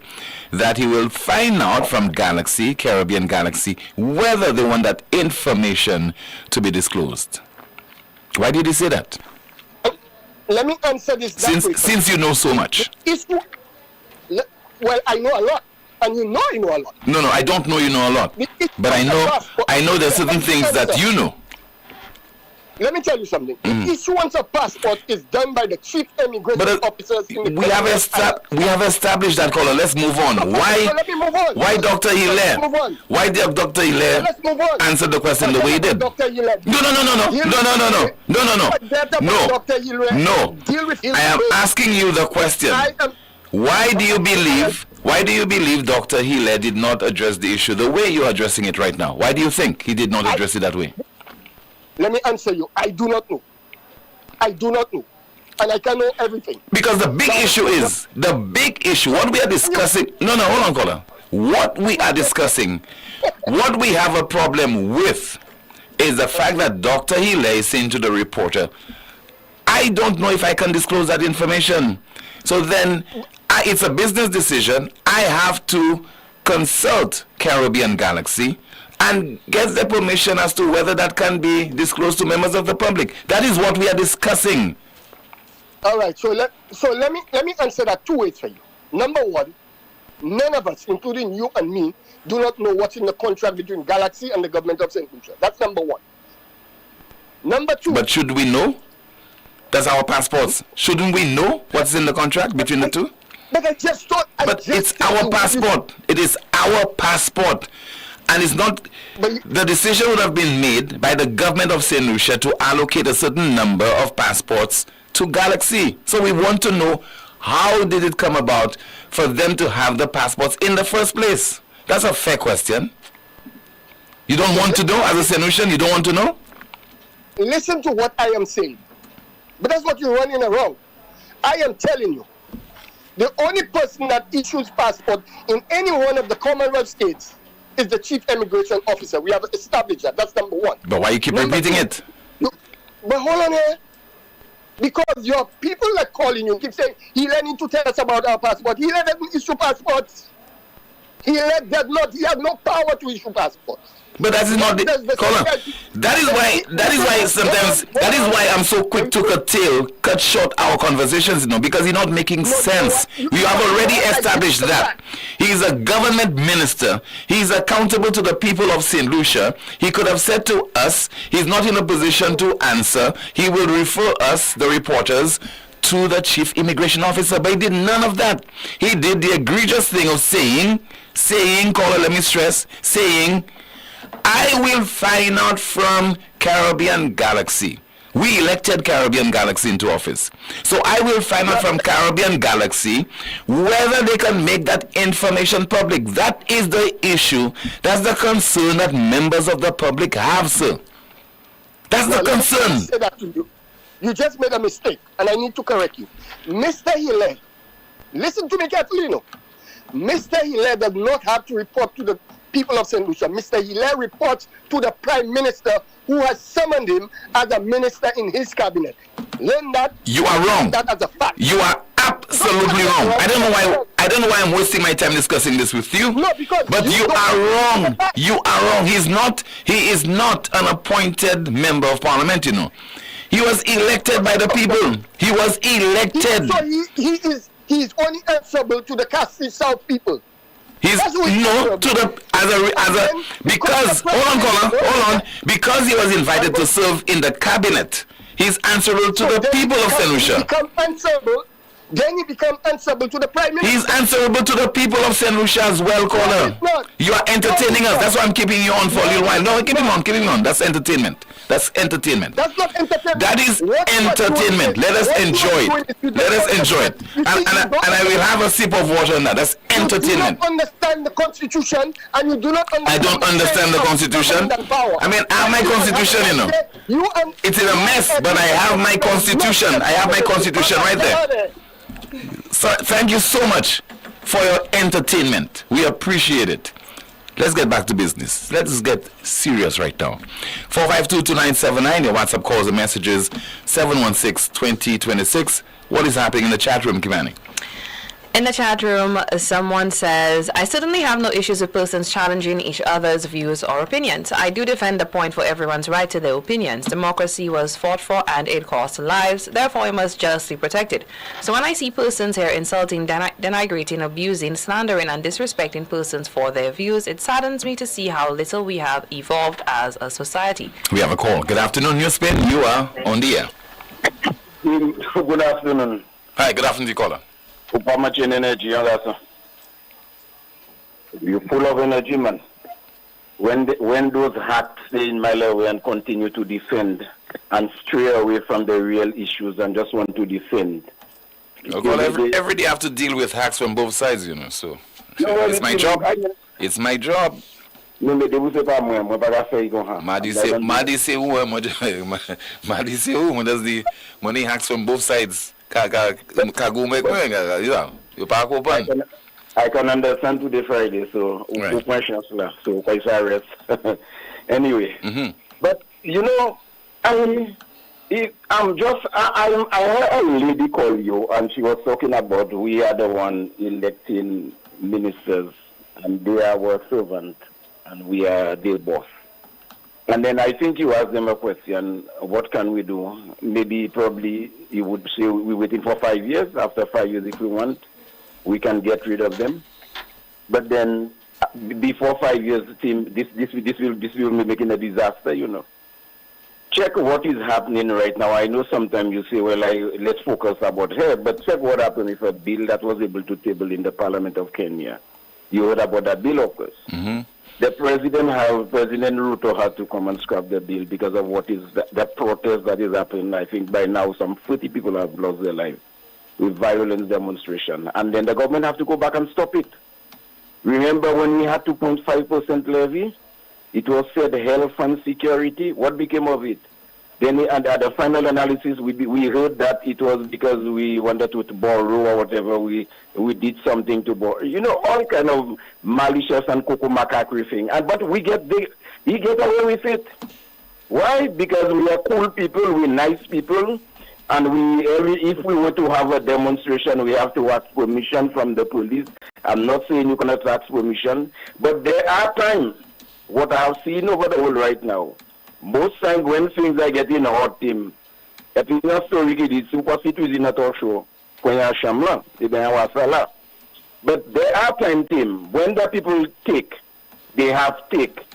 that he will find out from Galaxy, Caribbean Galaxy, whether they want that information to be disclosed? Why did he say that? Let me answer this that way. Since you know so much. Well, I know a lot. And you know I know a lot. No, I don't know you know a lot. But I know there's certain things that you know. Let me tell you something. The issuance of passport is done by the chief immigration officers in the we have established that, caller. Let's move on. Why? So let me move on. Why Dr. Hile? Why did Dr. Hile answer the question the way he did? No. I am asking you the question. Why do you believe Dr. Hile did not address the issue the way you're addressing it right now? Why do you think he did not address it that way? Let me answer you. I do not know. And I can know everything. Because the big issue, what we are discussing, hold on, caller. What we are discussing, what we have a problem with is the fact that Dr. Hile is saying to the reporter, I don't know if I can disclose that information. So then, it's a business decision. I have to consult Caribbean Galaxy and get the permission as to whether that can be disclosed to members of the public. That is what we are discussing. All right. So let me answer that two ways for you. Number one, none of us, including you and me, do not know what's in the contract between Galaxy and the government of St. Lucia. That's number one. Number two. But should we know? That's our passports. Shouldn't we know what's in the contract between the two? But it's our passport. It is our passport. And it's not, the decision would have been made by the government of St. Lucia to allocate a certain number of passports to Galaxy. So we want to know, how did it come about for them to have the passports in the first place? That's a fair question. You don't want to know, as a St. Lucian, you don't want to know? Listen to what I am saying. But that's what you're running around. I am telling you, the only person that issues passport in any one of the Commonwealth states is the chief immigration officer. We have established that. That's number one. But why you keep repeating it? But hold on here. Because your people that calling you keep saying, he let him to tell us about our passport. He let them issue passports. He had no power to issue passports. But that is not the caller. That is why I'm so quick to cut short our conversations, because it's not making sense. We have already established that. He's a government minister. He's accountable to the people of St. Lucia. He could have said to us, he's not in a position to answer. He will refer us, the reporters, to the chief immigration officer, but he did none of that. He did the egregious thing of saying, caller, let me stress, saying, I will find out from Caribbean Galaxy. We elected Caribbean Galaxy into office. So I will find out from Caribbean Galaxy whether they can make that information public. That is the issue. That's the concern that members of the public have, sir. That's the concern. Let me say that to you. You just made a mistake, and I need to correct you. Mr. Hilaire, listen to me carefully, Mr. Hilaire does not have to report to the people of St. Lucia. Mr. Hilaire reports to the Prime Minister, who has summoned him as a minister in his cabinet. Learn that. You are wrong. That as a fact. You are absolutely wrong. I don't know why I'm wasting my time discussing this with you. No, because but you are wrong. You are wrong. He is not an appointed member of Parliament, He was elected by the people. He was elected. So he is only answerable to the Castle South people. Because hold on, because he was invited to serve in the cabinet, he's answerable to the people of St. Lucia. Then he becomes answerable to the Prime Minister. He's answerable to the people of St. Lucia as well, caller. You are entertaining us. That's why I'm keeping you on for a little while. No, keep him on. That's entertainment. That's entertainment. That's not entertainment. That is entertainment. Let us enjoy it. Let us enjoy it. And I will have a sip of water on that. That's entertainment. You do not understand the Constitution, and you do not understand. I don't understand the Constitution. I mean, I have my Constitution, It's in a mess, but I have my Constitution. I have my Constitution right there. So, thank you so much for your entertainment. We appreciate it. Let's get back to business. Let's get serious right now. 4522979, your WhatsApp calls and messages, 716-2026. What is happening in the chat room, Kimani? In the chat room, someone says, I certainly have no issues with persons challenging each other's views or opinions. I do defend the point for everyone's right to their opinions. Democracy was fought for and it cost lives, therefore it must justly be protected. So when I see persons here insulting, denigrating, abusing, slandering, and disrespecting persons for their views, it saddens me to see how little we have evolved as a society. We have a call. Good afternoon, NewsSpin. You are on the air. Good afternoon. Hi, good afternoon, caller. Much energy, you're full of energy, man. When those hacks stay in my level and continue to defend and stray away from the real issues and just want to defend. Well, every day I have to deal with hacks from both sides, so it's my job. It's my job. Madi say who does the money hacks from both sides. I can understand today Friday, so questions so quite serious. Anyway, but I heard a lady call you, and she was talking about we are the one electing ministers, and they are our servant, and we are their boss. And then I think you asked them a question, what can we do? Probably you would say we're waiting for 5 years. After 5 years, if we want, we can get rid of them. But then before 5 years, this will be making a disaster, Check what is happening right now. I know sometimes you say, let's focus about her, but check what happened with a bill that was able to table in the Parliament of Kenya. You heard about that bill, of course. The President Ruto had to come and scrap the bill because of what is the protest that is happening. I think by now some 40 people have lost their lives with violence demonstration. And then the government have to go back and stop it. Remember when we had 2.5% levy? It was said health and security. What became of it? Then at the final analysis, we heard that it was because we wanted to borrow or whatever. We did something to borrow. You know, all kind of malicious and cuckoo-macaque thing. But he get away with it. Why? Because we are cool people, we're nice people, and if we were to have a demonstration, we have to ask permission from the police. I'm not saying you cannot ask permission, but there are times, what I have seen over the world right now, most times when things are getting hot, Tim, it is not so rigid, super situation at all show. But there are times, Tim, when the people they have take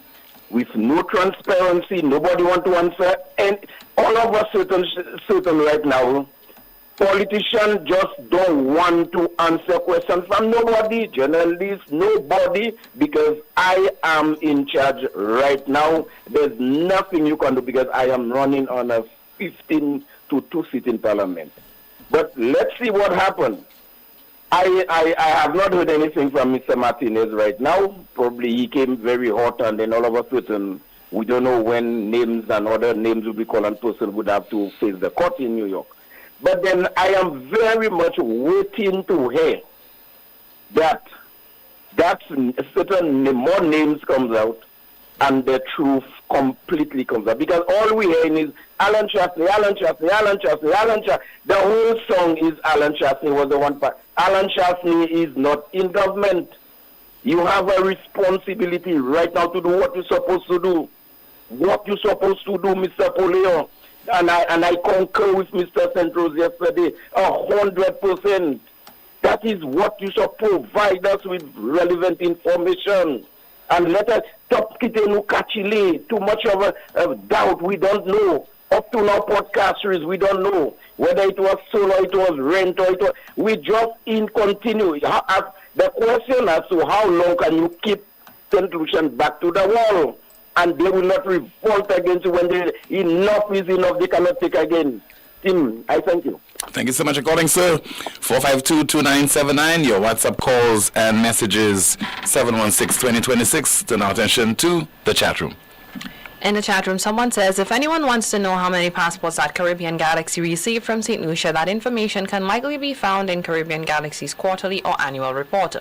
with no transparency, nobody want to answer, and all of us certain right now, politicians just don't want to answer questions from nobody, journalists, nobody, because I am in charge right now. There's nothing you can do because I am running on a 15 to 2 seat in Parliament. But let's see what happens. I have not heard anything from Mr. Martinez right now. Probably he came very hot, and then all of a sudden, we don't know when names and other names will be called, and person would have to face the court in New York. But then I am very much waiting to hear that certain more names comes out and the truth completely comes out. Because all we hear is Alan Chastney, Alan Chastney, Alan Chastney, Alan Chastney. The whole song is Alan Chastney was the one part. Alan Chastney is not in government. You have a responsibility right now to do what you're supposed to do. What you're supposed to do, Mr. Poleon. And I concur with Mr. Centros yesterday, 100%. That is what you should provide us with relevant information. And let us stop getting too much of a doubt. We don't know. Up to now, podcasters, we don't know whether it was solar, it was rent, or it was. We just continue. The question as to how long can you keep St. Lucian back to the wall? And they will not revolt against you when enough is enough, they cannot take again. Tim, I thank you. Thank you so much for calling, sir. 452-2979. Your WhatsApp calls and messages 716-2026. Turn our attention to the chat room. In the chat room, someone says, if anyone wants to know how many passports that Caribbean Galaxy received from St. Lucia, that information can likely be found in Caribbean Galaxy's quarterly or annual report.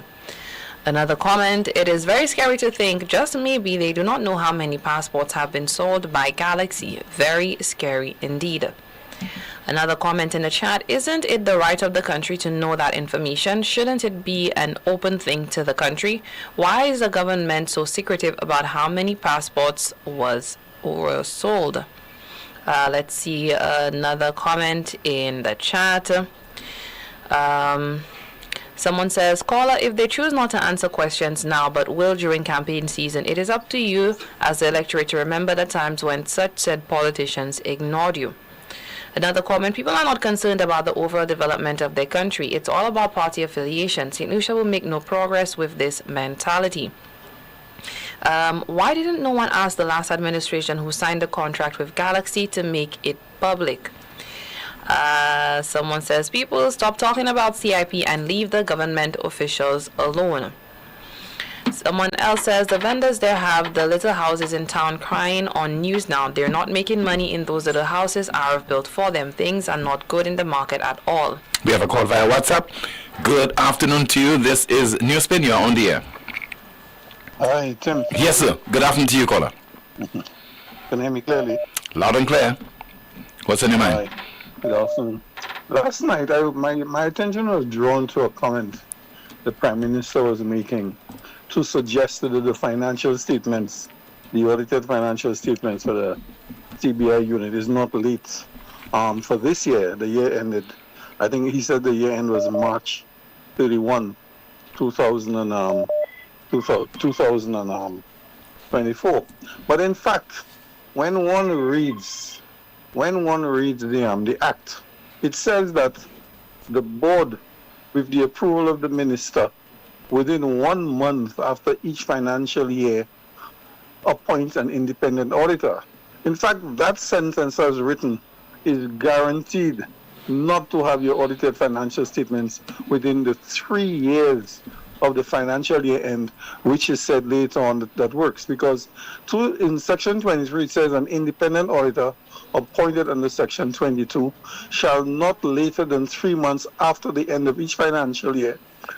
Another comment, it is very scary to think just maybe they do not know how many passports have been sold by Galaxy. Very scary indeed. Another comment in the chat, isn't it the right of the country to know that information? Shouldn't it be an open thing to the country? Why is the government so secretive about how many passports were sold? Let's see another comment in the chat. Someone says, caller, if they choose not to answer questions now but will during campaign season, it is up to you as the electorate to remember the times when such said politicians ignored you. Another comment, people are not concerned about the overall development of their country. It's all about party affiliation. St. Lucia will make no progress with this mentality. Why didn't no one ask the last administration who signed the contract with Galaxy to make it public? Someone says, people stop talking about CIP and leave the government officials alone. Someone else says, the vendors there have the little houses in town crying on news now. They're not making money in those little houses Arab built for them. Things are not good in the market at all. We have a call via WhatsApp. Good afternoon to you. This is NewsSpin. You're on the air. Hi, Tim. Yes, sir. Good afternoon to you, caller. Can you hear me clearly? Loud and clear. What's on your mind? Hi. Good afternoon. Last night, my attention was drawn to a comment the Prime Minister was making to suggest that the financial statements, the audited financial statements for the TBI unit is not late. For this year, the year ended, I think he said the year end was March 31, 2024. But in fact, when one reads the act, it says that the board, with the approval of the minister, within 1 month after each financial year, appoints an independent auditor. In fact, that sentence as written is guaranteed not to have your audited financial statements within the 3 years of the financial year end, which is said later on that works. Because in Section 23, it says an independent auditor appointed under Section 22 shall not later than 3 months after the end of each financial year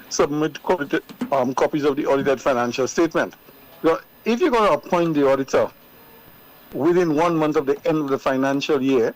submit copies of the audited financial statement. Now, if you're going to appoint the auditor within 1 month of the end of the financial year,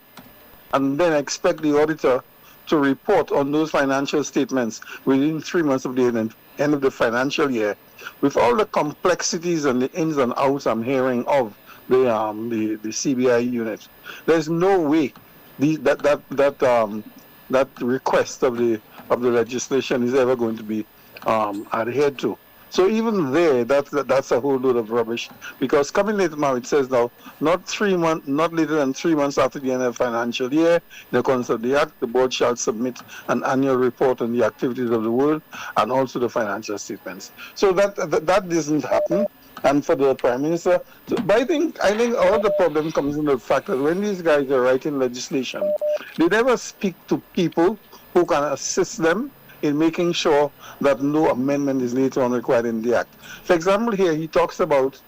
and then expect the auditor to report on those financial statements within 3 months of the end of the financial year, with all the complexities and the ins and outs I'm hearing of the CBI unit, there's no way that request of the legislation is ever going to be adhered to. So even there, that's a whole load of rubbish, because coming later now, it says now, not later than 3 months after the end of the financial year, in accordance with the Act, the board shall submit an annual report on the activities of the board and also the financial statements. So that doesn't happen. And for the Prime Minister, but I think all the problem comes in the fact that when these guys are writing legislation, they never speak to people who can assist them in making sure that no amendment is later on required in the Act. For example, here he talks about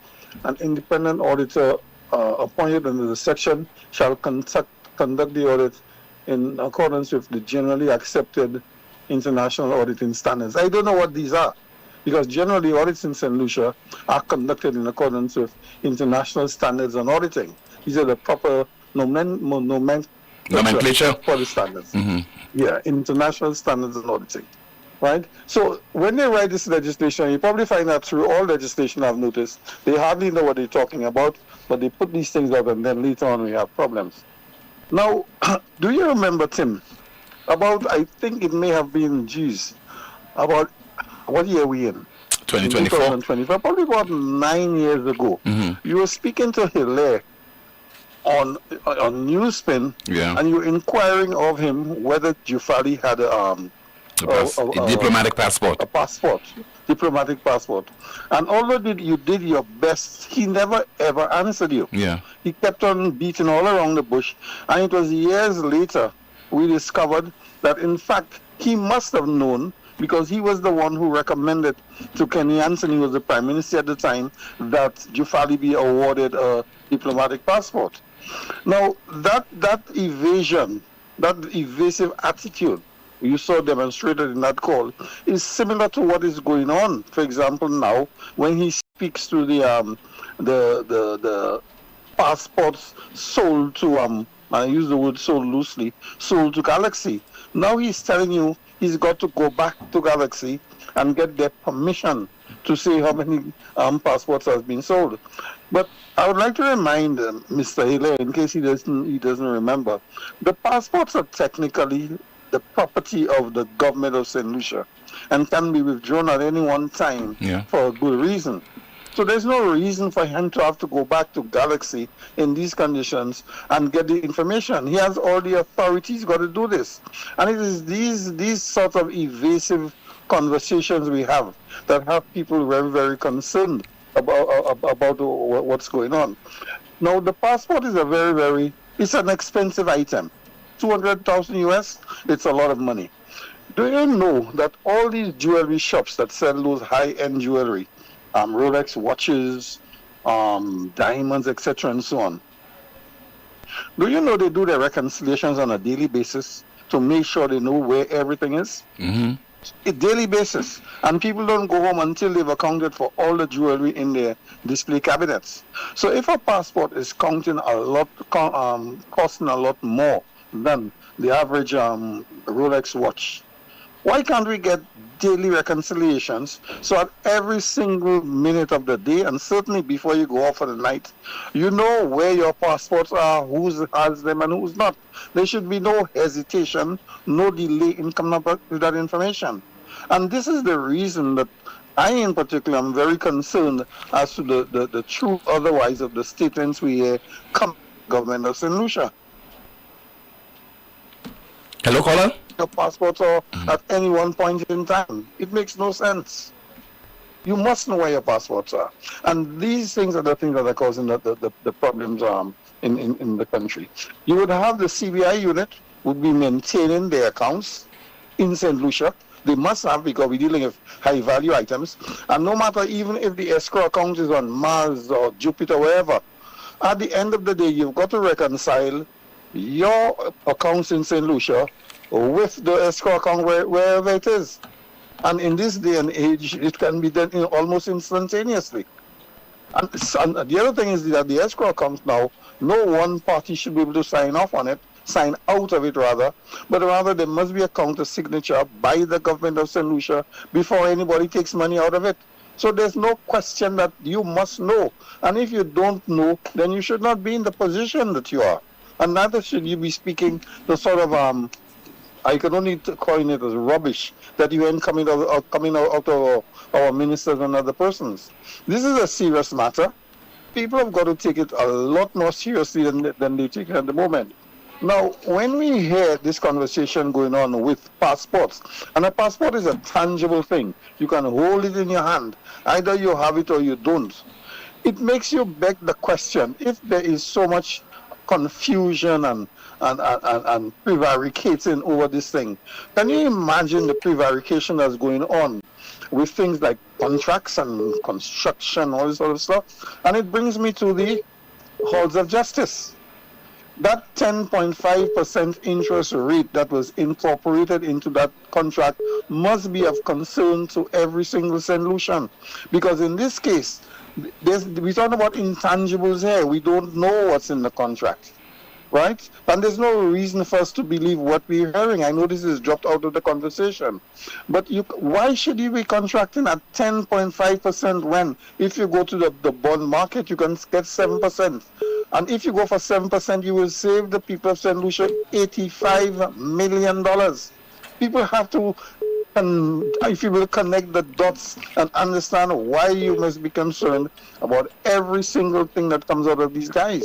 an independent auditor appointed under the section shall conduct the audit in accordance with the generally accepted international auditing standards. I don't know what these are, because generally audits in St. Lucia are conducted in accordance with international standards on auditing. These are the proper nomenclature for the standards. Mm-hmm. Yeah, international standards on auditing, right? So when they write this legislation, you probably find that through all legislation I've noticed, they hardly know what they're talking about, but they put these things out and then later on we have problems. Now, do you remember, Tim, about, I think it may have been, about what year are we in? 2024. 2024, probably about 9 years ago. Mm-hmm. You were speaking to Hilaire on NewsSpin, and you were inquiring of him whether Jufali had a diplomatic passport. A diplomatic passport. And although you did your best, he never ever answered you. Yeah. He kept on beating all around the bush, and it was years later we discovered that in fact he must have known, because he was the one who recommended to Kenny Anthony, who was the Prime Minister at the time, that Jufali be awarded a diplomatic passport. Now, that evasion, that evasive attitude you saw demonstrated in that call is similar to what is going on. For example, now when he speaks to the passports sold to I use the word sold loosely, sold to Galaxy. Now he's telling you he's got to go back to Galaxy and get their permission to say how many passports has been sold. But I would like to remind Mr. Hilaire, in case he doesn't remember, the passports are technically the property of the government of St. Lucia and can be withdrawn at any one time for a good reason. So there's no reason for him to have to go back to Galaxy in these conditions and get the information. He has all the authority. He's got to do this. And it is these sort of evasive conversations we have that have people very, very concerned about what's going on. Now, the passport is it's an expensive item. 200,000 US, it's a lot of money. Do you know that all these jewelry shops that sell those high-end jewelry, Rolex watches, diamonds, etc., and so on, do you know they do their reconciliations on a daily basis to make sure they know where everything is? Mm-hmm. A daily basis. And people don't go home until they've accounted for all the jewelry in their display cabinets. So if a passport is costing a lot more than the average Rolex watch, why can't we get daily reconciliations so at every single minute of the day, and certainly before you go off for the night, you know where your passports are, who has them and who's not? There should be no hesitation, no delay in coming up with that information. And this is the reason that I, in particular, am very concerned as to the truth otherwise of the statements we hear come from the government of St. Lucia. Hello, caller? Your passports are at any one point in time. It makes no sense. You must know where your passports are. And these things are the things that are causing the problems in the country. You would have the CBI unit would be maintaining their accounts in St. Lucia, They must have, because we're dealing with high-value items. And no matter even if the escrow account is on Mars or Jupiter, wherever, at the end of the day, you've got to reconcile your accounts in St. Lucia with the escrow account wherever it is. And in this day and age, it can be done almost instantaneously. And the other thing is that the escrow account now, no one party should be able to sign off on it, sign out of it rather, but rather there must be a counter signature by the government of St. Lucia before anybody takes money out of it. So there's no question that you must know. And if you don't know, then you should not be in the position that you are. And neither should you be speaking the sort of, I can only coin it as rubbish that you ain't coming out of our ministers and other persons. This is a serious matter. People have got to take it a lot more seriously than they take it at the moment. Now, when we hear this conversation going on with passports, and a passport is a tangible thing, you can hold it in your hand. Either you have it or you don't. It makes you beg the question, if there is so much confusion and prevaricating over this thing, can you imagine the prevarication that's going on with things like contracts and construction, all this sort of stuff? And it brings me to the halls of justice. That 10.5% interest rate that was incorporated into that contract must be of concern to every single St. Lucian. Because in this case, we're talking about intangibles here. We don't know what's in the contract, right? And there's no reason for us to believe what we're hearing. I know this is dropped out of the conversation. But why should you be contracting at 10.5% when, if you go to the bond market, you can get 7%? And if you go for 7%, you will save the people of St. Lucia $85 million. People have to, if you will, connect the dots and understand why you must be concerned about every single thing that comes out of these guys.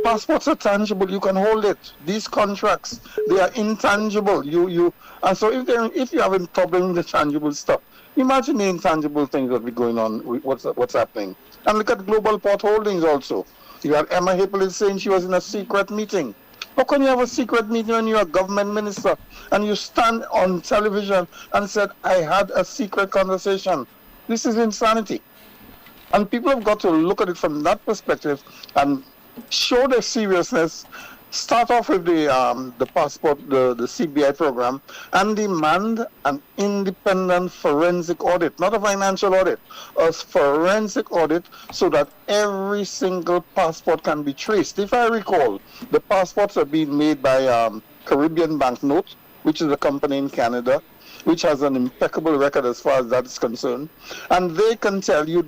Passports are tangible, you can hold it. These contracts, they are intangible. And so if you're having problem with the tangible stuff, imagine the intangible things that be going on, what's happening. And look at Global Port Holdings also. You had Emma Hippolyte saying she was in a secret meeting. How can you have a secret meeting when you're a government minister and you stand on television and said, I had a secret conversation? This is insanity. And people have got to look at it from that perspective and show their seriousness, start off with the passport, the CBI program, and demand an independent forensic audit, not a financial audit, a forensic audit, so that every single passport can be traced. If I recall, the passports are being made by Caribbean Banknote, which is a company in Canada, which has an impeccable record as far as that is concerned. And they can tell you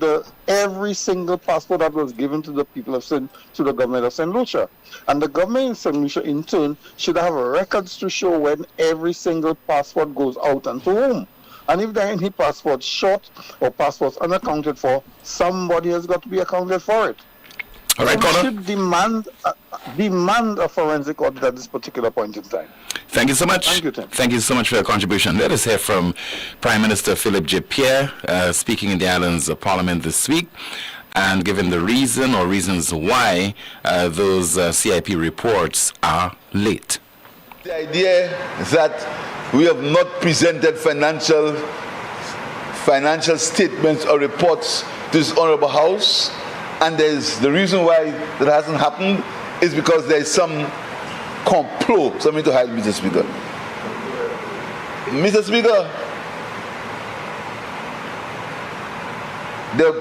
every single passport that was given to the people of to the government of St. Lucia. And the government of St. Lucia, in turn, should have records to show when every single passport goes out and to whom. And if there are any passports short or passports unaccounted for, somebody has got to be accounted for it. All right, we should demand a forensic audit at this particular point in time. Thank you so much. Thank you, Tim. Thank you so much for your contribution. Let us hear from Prime Minister Philip J. Pierre, speaking in the islands of Parliament this week, and giving the reason or reasons why those CIP reports are late. The idea that we have not presented financial statements or reports to this Honorable House, and there's the reason why that hasn't happened is because there is some complot. Something to hide, Mr. Speaker. Mr. Speaker, the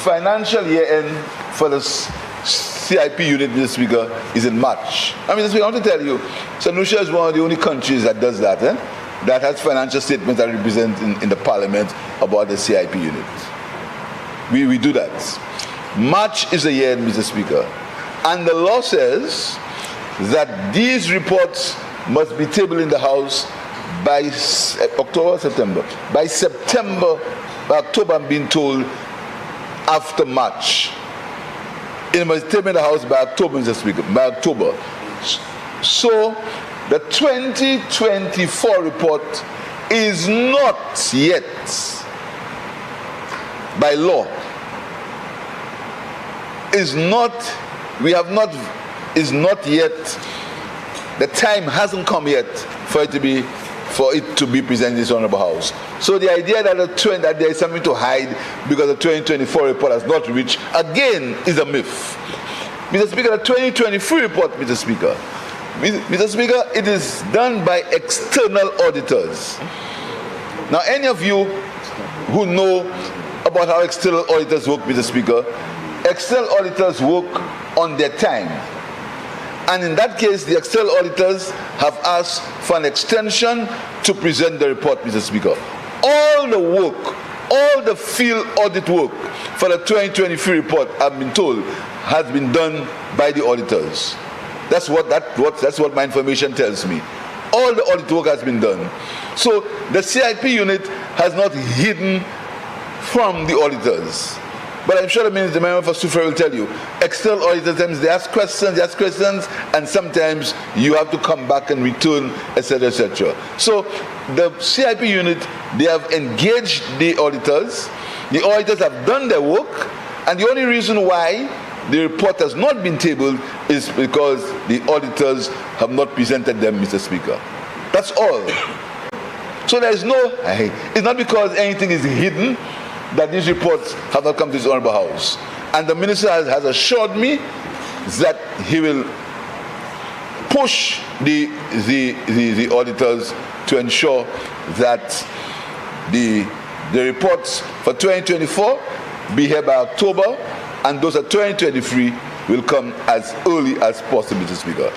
financial year end for the CIP unit, Mr. Speaker, is in March. I mean, Mr. Speaker, I want to tell you, St. Lucia is one of the only countries that does that, that has financial statements that represent in the Parliament about the CIP unit. We do that. March is the year end, Mr. Speaker. And the law says that these reports must be tabled in the House by October, September. By October, I'm being told, after March. It must be tabled in the House by October, Mr. Speaker, by October. So the 2024 report is not yet, by law, is not yet, the time hasn't come yet for it to be for it to be presented in this honorable house. So the idea that that there is something to hide because the 2024 report has not reached, again, is a myth. Mr. Speaker, the 2023 report, Mr. Speaker, it is done by external auditors. Now, any of you who know about how external auditors work, Mr. Speaker, external auditors work on their time. And in that case, the external auditors have asked for an extension to present the report, Mr. Speaker. All the work, all the field audit work for the 2023 report, I've been told, has been done by the auditors. That's what my information tells me. All the audit work has been done. So the CIP unit has not hidden from the auditors. But I'm sure the member for Sufra will tell you, external auditors, they ask questions, and sometimes you have to come back and return, etc., etc. So the CIP unit, they have engaged the auditors have done their work, and the only reason why the report has not been tabled is because the auditors have not presented them, Mr. Speaker. That's all. So there is it's not because anything is hidden that these reports have not come to this honorable house. And the minister has assured me that he will push the auditors to ensure that the reports for 2024 be here by October, and those of 2023 will come as early as possible, Mr. Speaker.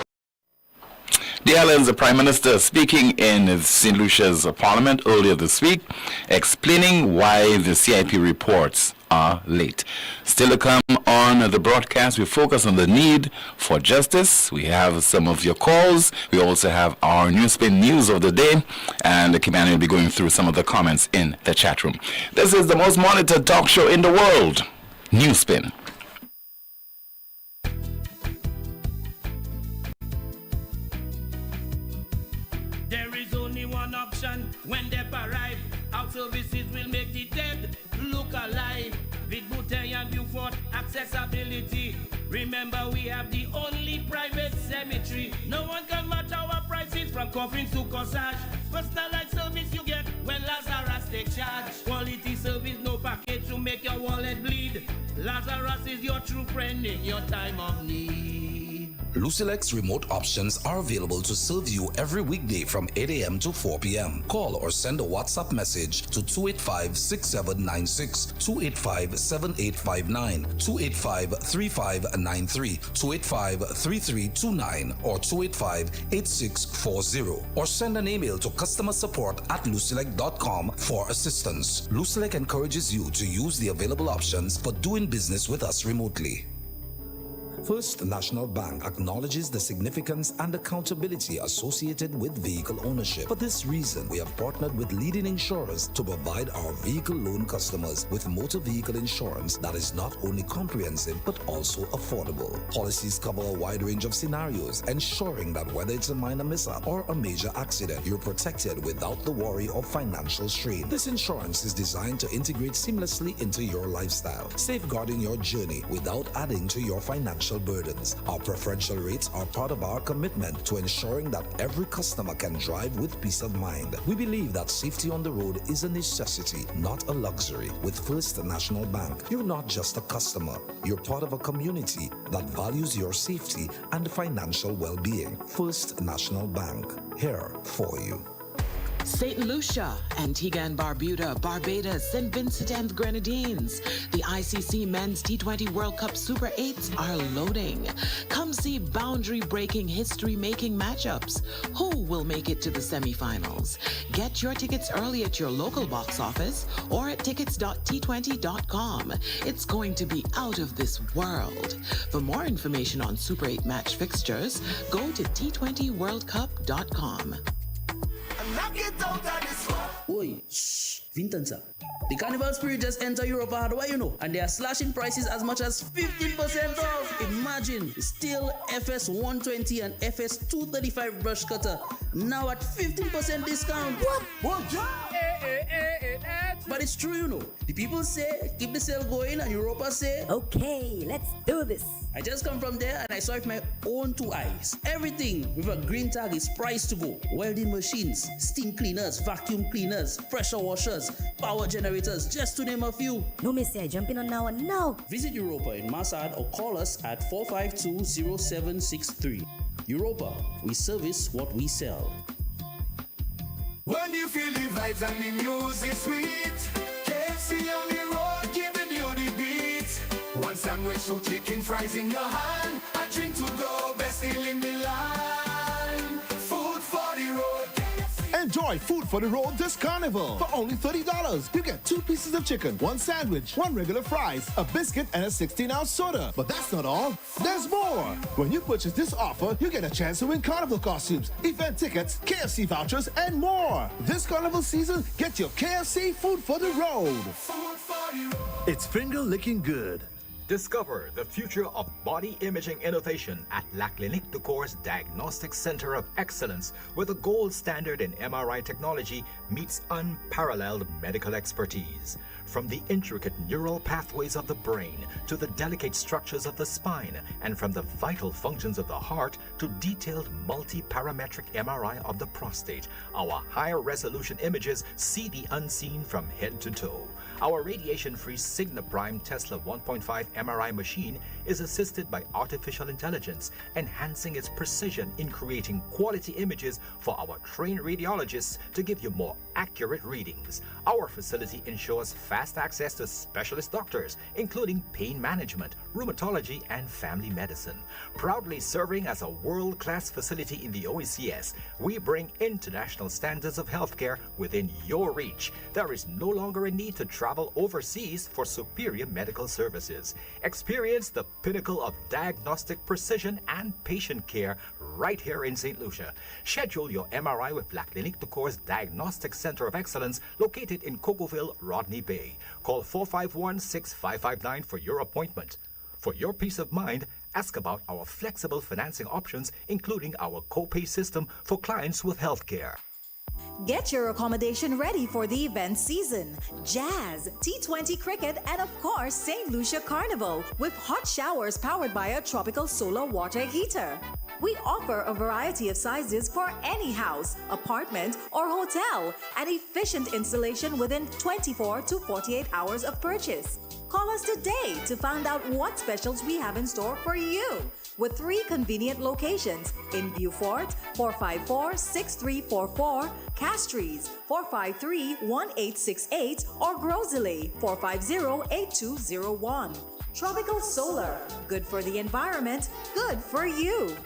Dear Helens, the Prime Minister speaking in St. Lucia's Parliament earlier this week, explaining why the CIP reports are late. Still to come on the broadcast, we focus on the need for justice. We have some of your calls. We also have our NewsSpin news of the day, and the commander will be going through some of the comments in the chat room. This is the most monitored talk show in the world, NewsSpin. When they arrive, our services will make the dead look alive. With Bouteille and Beaufort accessibility. Remember, we have the only private cemetery. No one can match our prices from coffins to corsage. Personalized service you get when Lazarus take charge. Quality service, no package to make your wallet bleed. Lazarus is your true friend in your time of need. Lucilec's remote options are available to serve you every weekday from 8 a.m. to 4 p.m. Call or send a WhatsApp message to 285-6796, 285-7859, 285-3593, 285-3329, or 285-8640. Or send an email to customersupport@lucilec.com for assistance. Lucilec encourages you to use the available options for doing business with us remotely. First National Bank acknowledges the significance and accountability associated with vehicle ownership. For this reason, we have partnered with leading insurers to provide our vehicle loan customers with motor vehicle insurance that is not only comprehensive but also affordable. Policies cover a wide range of scenarios, ensuring that whether it's a minor mishap or a major accident, you're protected without the worry of financial strain. This insurance is designed to integrate seamlessly into your lifestyle, safeguarding your journey without adding to your financial burdens. Our preferential rates are part of our commitment to ensuring that every customer can drive with peace of mind. We believe that safety on the road is a necessity, not a luxury. With First National Bank, you're not just a customer, you're part of a community that values your safety and financial well-being. First National Bank, here for you. St. Lucia, Antigua and Barbuda, Barbados, St. Vincent and Grenadines. The ICC Men's T20 World Cup Super 8s are loading. Come see boundary-breaking, history-making matchups. Who will make it to the semifinals? Get your tickets early at your local box office or at tickets.t20.com. It's going to be out of this world. For more information on Super 8 match fixtures, go to t20worldcup.com. Oi, shh, Vintanza. The carnival spirit just enter Europe, how do you know? And they are slashing prices as much as 15% off. Imagine, still FS 120 and FS 235 brush cutter, now at 15% discount. What? Hey, But it's true, you know. The people say, keep the sale going, and Europa say, okay, let's do this. I just come from there and I saw it with my own two eyes. Everything with a green tag is priced to go. Welding machines, steam cleaners, vacuum cleaners, pressure washers, power generators, just to name a few. No, Missy, I jump in on now and now. Visit Europa in Massad or call us at 452-0763. Europa, we service what we sell. When you feel the vibes and the music sweet, KFC on the road giving you the beat. One sandwich, so chicken fries in your hand. A drink to go, best deal in the line. Food for the road. Enjoy Food for the Road this carnival. For only $30, you get 2 pieces of chicken, 1 sandwich, 1 regular fries, a biscuit, and a 16-ounce soda. But that's not all. There's more. When you purchase this offer, you get a chance to win carnival costumes, event tickets, KFC vouchers, and more. This carnival season, get your KFC Food for the Road. It's finger licking good. Discover the future of body imaging innovation at La Clinique de Corps Diagnostic Center of Excellence, where the gold standard in MRI technology meets unparalleled medical expertise. From the intricate neural pathways of the brain to the delicate structures of the spine, and from the vital functions of the heart to detailed multi-parametric MRI of the prostate, our higher resolution images see the unseen from head to toe. Our radiation-free Signa Prime Tesla 1.5 MRI machine is assisted by artificial intelligence, enhancing its precision in creating quality images for our trained radiologists to give you more accurate readings. Our facility ensures fast access to specialist doctors, including pain management, rheumatology, and family medicine. Proudly serving as a world-class facility in the OECS, we bring international standards of healthcare within your reach. There is no longer a need to travel overseas for superior medical services. Experience the pinnacle of diagnostic precision and patient care right here in St. Lucia. Schedule your MRI with La Clinique de Corps Diagnostic Center of Excellence located in Cocoville, Rodney Bay. Call 451-6559 for your appointment. For your peace of mind, ask about our flexible financing options, including our co-pay system for clients with health care. Get your accommodation ready for the event season. Jazz, T20 cricket, and of course, St. Lucia Carnival with hot showers powered by a tropical solar water heater. We offer a variety of sizes for any house, apartment, or hotel, and efficient installation within 24 to 48 hours of purchase. Call us today to find out what specials we have in store for you. With 3 convenient locations in Beaufort, 454-6344, Castries, 453-1868, or Grosley, 450-8201. Tropical Solar, good for the environment, good for you.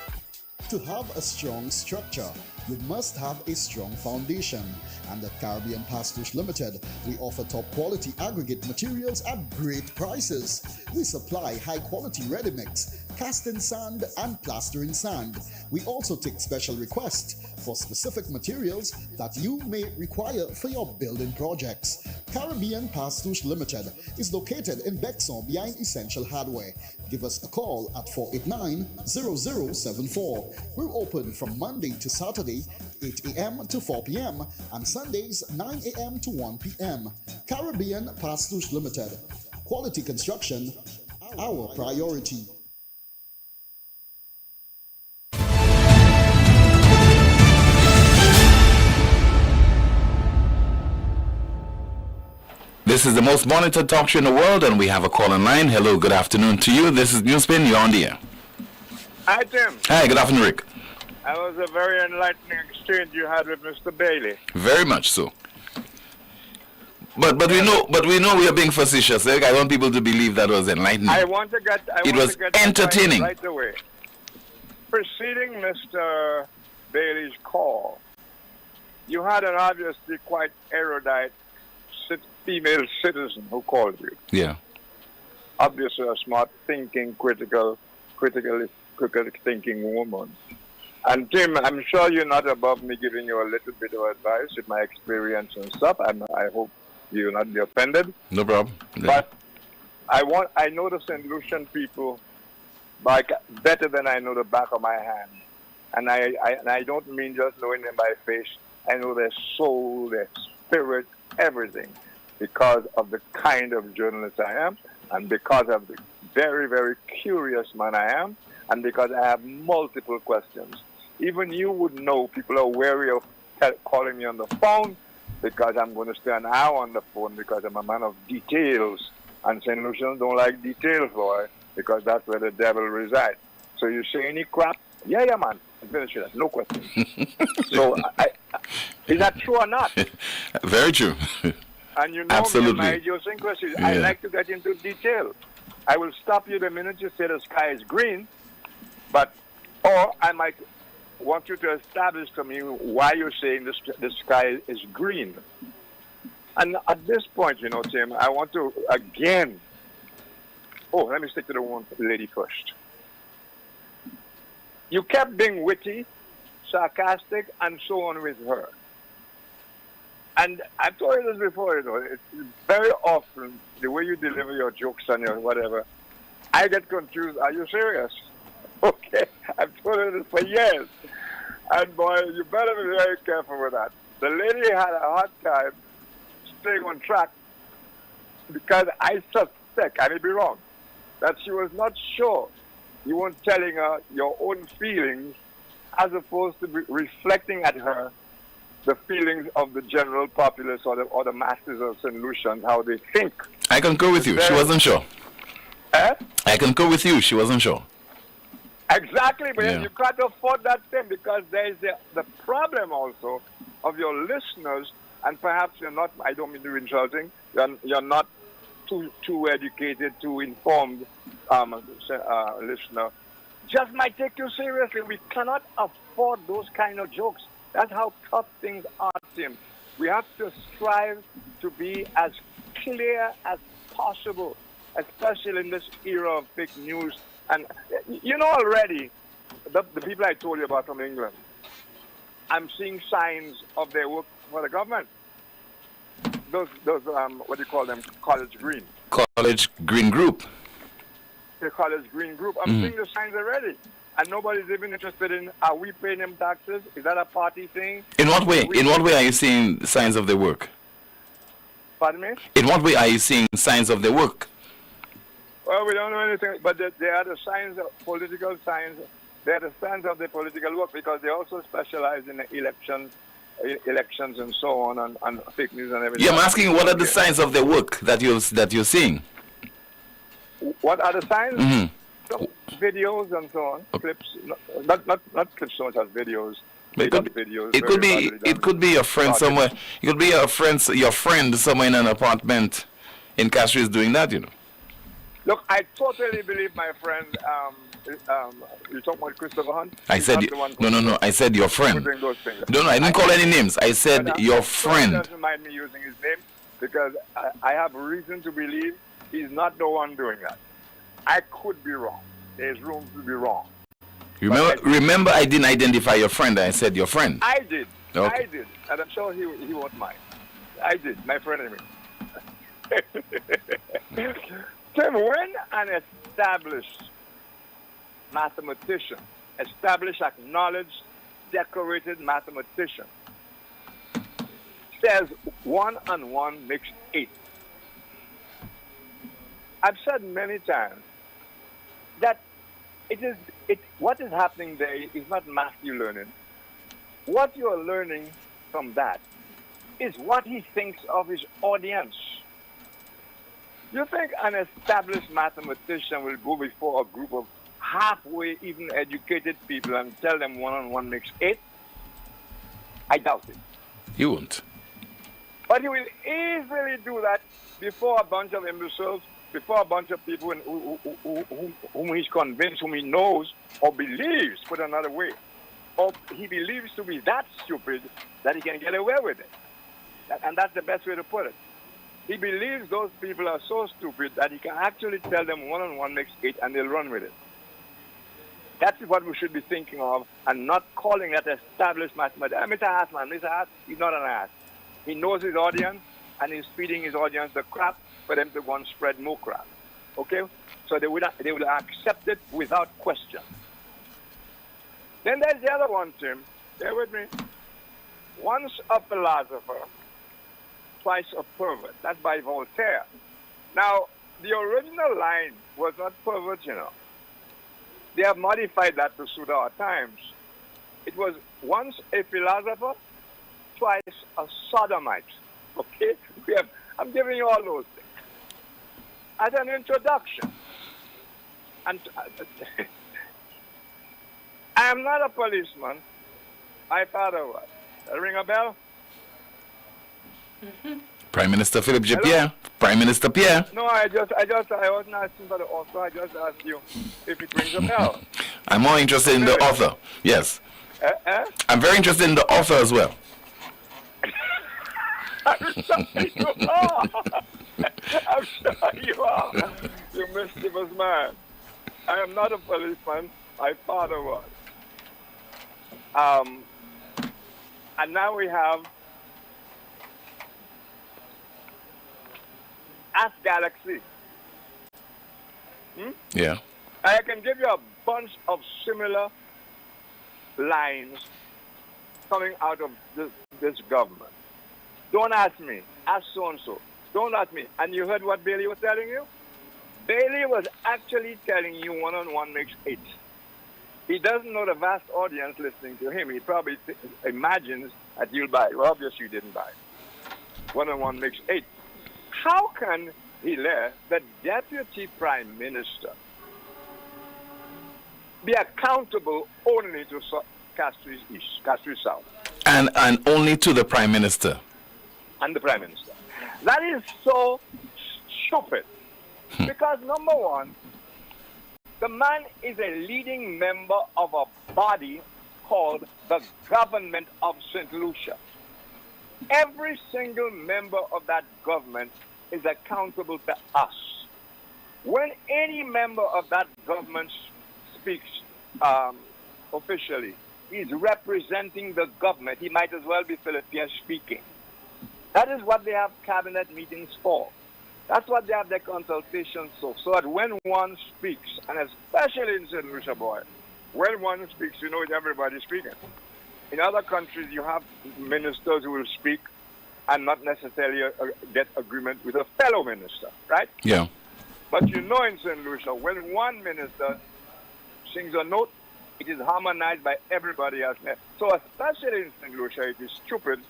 To have a strong structure, you must have a strong foundation. And at Caribbean Pastouche Limited, we offer top quality aggregate materials at great prices. We supply high quality ready mix, casting sand, and plastering sand. We also take special requests for specific materials that you may require for your building projects. Caribbean Pastouche Limited is located in Bexon behind Essential Hardware. Give us a call at 489-0074. We're open from Monday to Saturday, 8 a.m. to 4 p.m. and Sundays, 9 a.m. to 1 p.m. Caribbean Pastouche Limited. Quality construction, our priority. This is the most monitored talk show in the world, and we have a call in line. Hello, good afternoon to you. This is NewsSpin. You're on the air. Hi, Tim. Hi, good afternoon, Rick. That was a very enlightening exchange you had with Mr. Bailey. Very much so. But we know we are being facetious. I want people to believe that was enlightening. I want to get entertaining right away. Preceding Mr. Bailey's call, you had an obviously quite erudite female citizen who called you. Yeah. Obviously a smart thinking, critical thinking woman. And Tim, I'm sure you're not above me giving you a little bit of advice with my experience and stuff, and I hope you'll not be offended. No problem. Yeah. But I know the St. Lucian people better than I know the back of my hand. And I don't mean just knowing them by face. I know their soul, their spirit, everything. because of the kind of journalist I am, and because of the very, very curious man I am, and because I have multiple questions. Even you would know people are wary of calling me on the phone because I'm going to stay an hour on the phone because I'm a man of details. And St. Lucians don't like details, boy, because that's where the devil resides. So you say any crap, yeah, man, I'm finished with that, no question. So is that true or not? Very true. And you know Absolutely. me and my idiosyncrasies. Yeah. I like to get into detail. I will stop you the minute you say the sky is green, or I might want you to establish to me why you're saying the sky is green. And at this point, Tim, I want to again. Oh, let me stick to the one lady first. You kept being witty, sarcastic, and so on with her. And I've told you this before, it's very often the way you deliver your jokes and your whatever, I get confused. Are you serious? Okay, I've told you this for years. And boy, you better be very careful with that. The lady had a hard time staying on track because I suspect, I may be wrong, that she was not sure you weren't telling her your own feelings as opposed to reflecting at her the feelings of the general populace or the masses of St. Lucians, how they think. I concur with you. She wasn't sure. Eh? I concur with you. She wasn't sure. Exactly, but Yeah. you can't afford that thing because there is the problem also of your listeners, and perhaps you're not, I don't mean to be insulting, you're not too educated, too informed listener, just might take you seriously. We cannot afford those kind of jokes. That's how tough things are, Tim. We have to strive to be as clear as possible, especially in this era of fake news. And you know already, the people I told you about from England, I'm seeing signs of their work for the government. Those what do you call them? College Green. College Green Group. The College Green Group. I'm seeing the signs already. And nobody's even interested in, are we paying them taxes? Is that a party thing? In what way? In what way are you seeing signs of their work? Pardon me? In what way are you seeing signs of their work? Well, we don't know anything, but they are the signs of political signs. They are the signs of the political work because they also specialize in the elections and so on, and fake news and everything. Yeah, I'm asking what are the signs of their work that you're seeing? What are the signs? So, videos and so on, clips, not clips so much as videos. It could be your friend somewhere. It could be your friend somewhere in an apartment in Castro is doing that, Look, I totally believe my friend. You talking about Christopher Hunt? I said no. I said your friend. No, I didn't call any names. I said your friend. Doesn't mind me using his name because I have reason to believe he's not the one doing that. I could be wrong. There's room to be wrong. Remember, I didn't identify your friend. I said your friend. I did. Okay. I did. And I'm sure he won't mind. I did. My friend anyway. Tim, when an established mathematician, acknowledged, decorated mathematician, says 1 and 1 makes 8, I've said many times that what is happening there is not math you're learning. What you're learning from that is what he thinks of his audience. You think an established mathematician will go before a group of halfway even educated people and tell them 1 and 1 makes 8? I doubt it. He won't. But he will easily do that before a bunch of imbeciles, before a bunch of people whom he's convinced, whom he knows or believes, put another way, or he believes to be that stupid that he can get away with it. And that's the best way to put it. He believes those people are so stupid that he can actually tell them 1 and 1 makes 8 and they'll run with it. That's what we should be thinking of and not calling that established mathematician. Mr. Haas, man, Mr. Haas, he's not an ass. He knows his audience and he's feeding his audience the crap for them to go and spread more crap. Okay? So they will accept it without question. Then there's the other one, Tim. Bear with me. Once a philosopher twice a pervert. That's by Voltaire. Now, the original line was not pervert, you know. They have modified that to suit our times. It was once a philosopher, twice a sodomite. Okay? I'm giving you all those things. As an introduction. And I am not a policeman. My father was. Ring a bell? Prime Minister Philip J. Pierre. Prime Minister Pierre. No, I wasn't asking for the author. I just asked you if it rings a bell. I'm more interested in the author. Yes. I'm very interested in the author as well. I'm sure you are. I'm sure you are. You mischievous man. I am not a policeman. My father was. And now we have Ask Galaxy. Yeah. I can give you a bunch of similar lines coming out of this government. Don't ask me. Ask so-and-so. Don't ask me. And you heard what Bailey was telling you? Bailey was actually telling you 1 on 1 makes 8. He doesn't know the vast audience listening to him. He probably imagines that you'll buy it. Well, obviously you didn't buy it. 1 on 1 makes 8. How can Hilaire, the Deputy Prime Minister, be accountable only to Castries East, Castries South? And only to the Prime Minister. And the Prime Minister. That is so stupid. Because number one, the man is a leading member of a body called the Government of St. Lucia. Every single member of that government is accountable to us. When any member of that government speaks officially, he's representing the government. He might as well be Philippine speaking. That is what they have cabinet meetings for. That's what they have their consultations for. So that when one speaks, and especially in St. Lucia, boy, when one speaks, you know everybody's speaking. In other countries, you have ministers who will speak and not necessarily get agreement with a fellow minister, right? Yeah. But you know in St. Lucia, when one minister sings a note, it is harmonized by everybody else. So especially in St. Lucia, it is stupid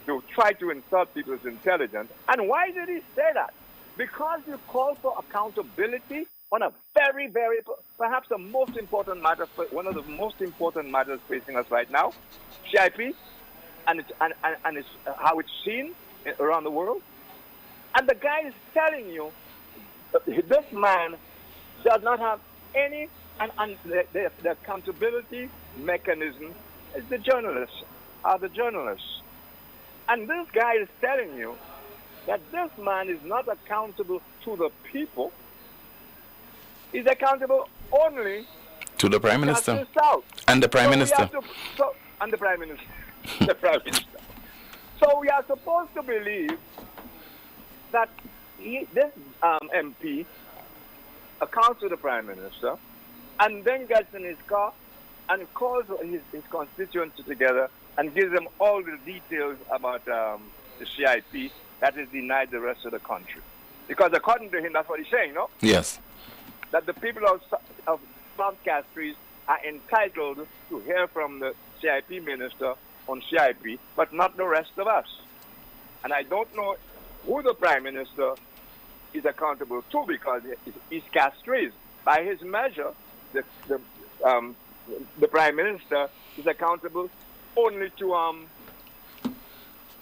to try to insult people's intelligence. And why did he say that? Because you call for accountability on a very, very, perhaps the most important matter, one of the most important matters facing us right now, CIP, and it's how it's seen around the world. And the guy is telling you that this man does not have any, and the accountability mechanism is the journalists, are the journalists. And this guy is telling you that this man is not accountable to the people. He's accountable only to the Prime Minister. The South. And the Prime Minister. And the Prime Minister. The Prime Minister. So we are supposed to believe that this MP accounts to the Prime Minister and then gets in his car and calls his constituents together and gives them all the details about the CIP that is denied the rest of the country. Because according to him, that's what he's saying, no? Yes. That the people of South Castries are entitled to hear from the CIP minister on CIP, but not the rest of us. And I don't know who the Prime Minister is accountable to, because it's Castries. By his measure, the Prime Minister is accountable only to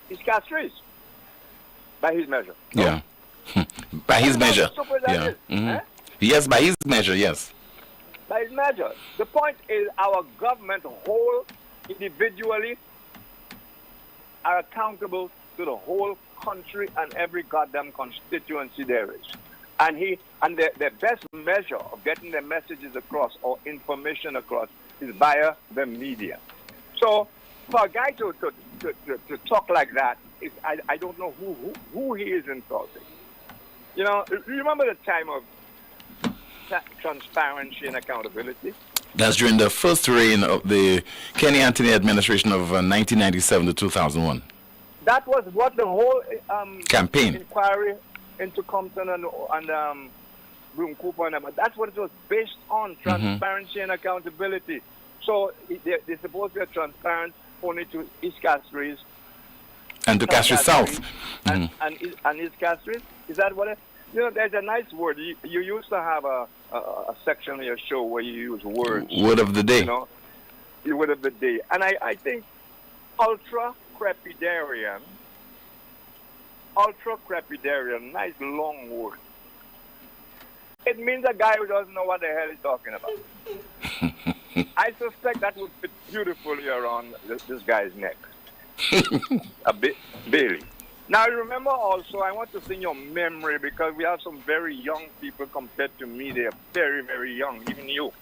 his Castries. By his measure. Yeah. By his measure. Yeah. Mm-hmm. Yes, by his measure, yes. By his measure. The point is our government whole, individually, are accountable to the whole country and every goddamn constituency there is. And the best measure of getting their messages across or information across is via the media. So for a guy to talk like that, I don't know who he is insulting. You know, remember the time of transparency and accountability? That's during the first reign of the Kenny Anthony administration of 1997 to 2001. That was what the whole campaign inquiry into Compton and Broom Cooper and but that's what it was based on, transparency and accountability. So they're supposed to be transparent only to East Castries and to Castries South and East Castries. Is that what it? There's a nice word. You used to have a section of your show where you use words. Word of the day. The word of the day. And I think ultra crepidarian, nice long word. It means a guy who doesn't know what the hell he's talking about. I suspect that would fit beautifully around this guy's neck. A bit, Bailey. Now, remember also, I want to sing your memory because we have some very young people compared to me. They are very, very young, even you.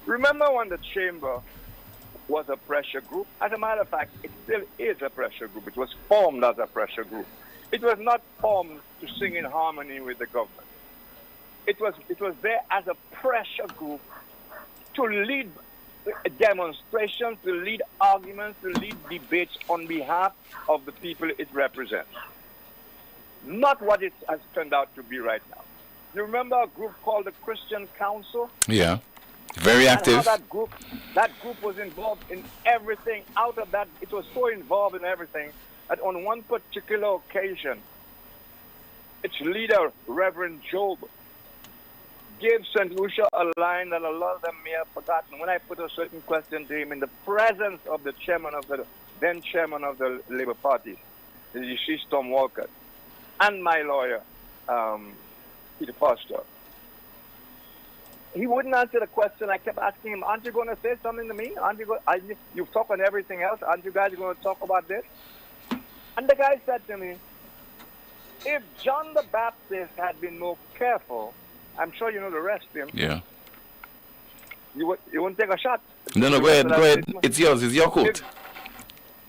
Remember when the chamber was a pressure group? As a matter of fact, it still is a pressure group. It was formed as a pressure group. It was not formed to sing in harmony with the government. It was there as a pressure group to lead demonstrations, to lead arguments, to lead debates on behalf of the people it represents. Not what it has turned out to be right now. You remember a group called the Christian Council? Yeah. Very active. And how that group was involved in everything. Out of that, it was so involved in everything that on one particular occasion, its leader, Reverend Job, gave St. Lucia a line that a lot of them may have forgotten. When I put a certain question to him in the presence of the then chairman of the Labour Party, the deceased Tom Walcott, and my lawyer, Peter Foster, he wouldn't answer the question. I kept asking him, aren't you going to say something to me? You've talked on everything else. Aren't you guys going to talk about this? And the guy said to me, if John the Baptist had been more careful, I'm sure you know the rest, Tim. Yeah. You wouldn't take a shot. No, go ahead. It's yours. It's your quote.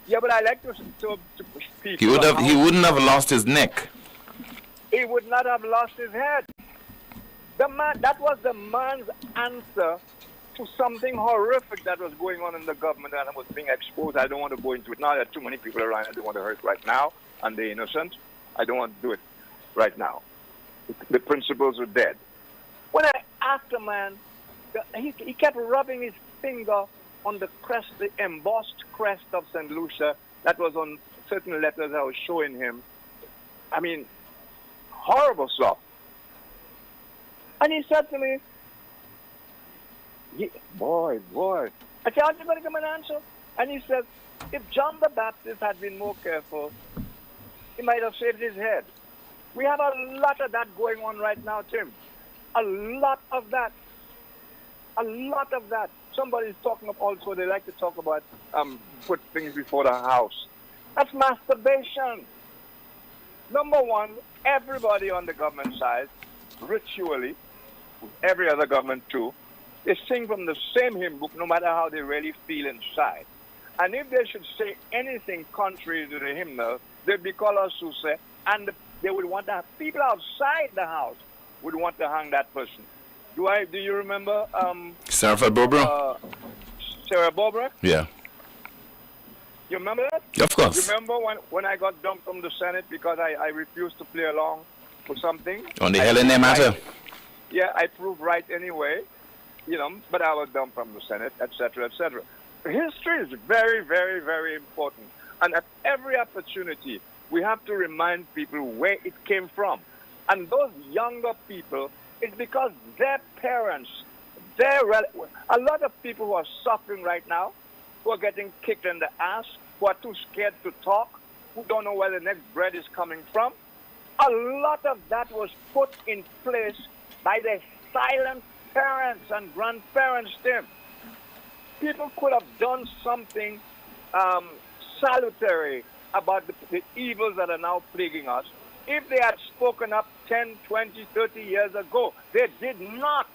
Yeah, but I like to speak. He wouldn't have lost his neck. He would not have lost his head. That was the man's answer to something horrific that was going on in the government and was being exposed. I don't want to go into it now. There are too many people around. I don't want to hurt right now, and they're innocent. I don't want to do it right now. The principles are dead. When I asked the man, he kept rubbing his finger on the crest, the embossed crest of St. Lucia that was on certain letters I was showing him. I mean, horrible stuff. And he said to me, boy. I said, aren't you going to give me an answer? And he said, if John the Baptist had been more careful, he might have saved his head. We have a lot of that going on right now, Tim. A lot of that. Somebody's talking about also, they like to talk about put things before the house. That's masturbation. Number one, everybody on the government side, ritually, every other government too, they sing from the same hymn book no matter how they really feel inside. And if they should say anything contrary to the hymnal, they'd be called a suicide, and they would want to have people outside the house would want to hang that person. Do you remember Sarah Barbara? Sarah Barbara? Yeah. You remember that? Of course. Remember when I got dumped from the Senate because I refused to play along for something? On the LNA matter? Yeah, I proved right anyway, but I was dumped from the Senate, etc., etc. History is very, very, very important. And at every opportunity, we have to remind people where it came from. And those younger people, it's because their parents, a lot of people who are suffering right now, who are getting kicked in the ass, who are too scared to talk, who don't know where the next bread is coming from, a lot of that was put in place by their silent parents and grandparents, Tim. People could have done something salutary about the evils that are now plaguing us if they had spoken up 10, 20, 30 years ago. They did not.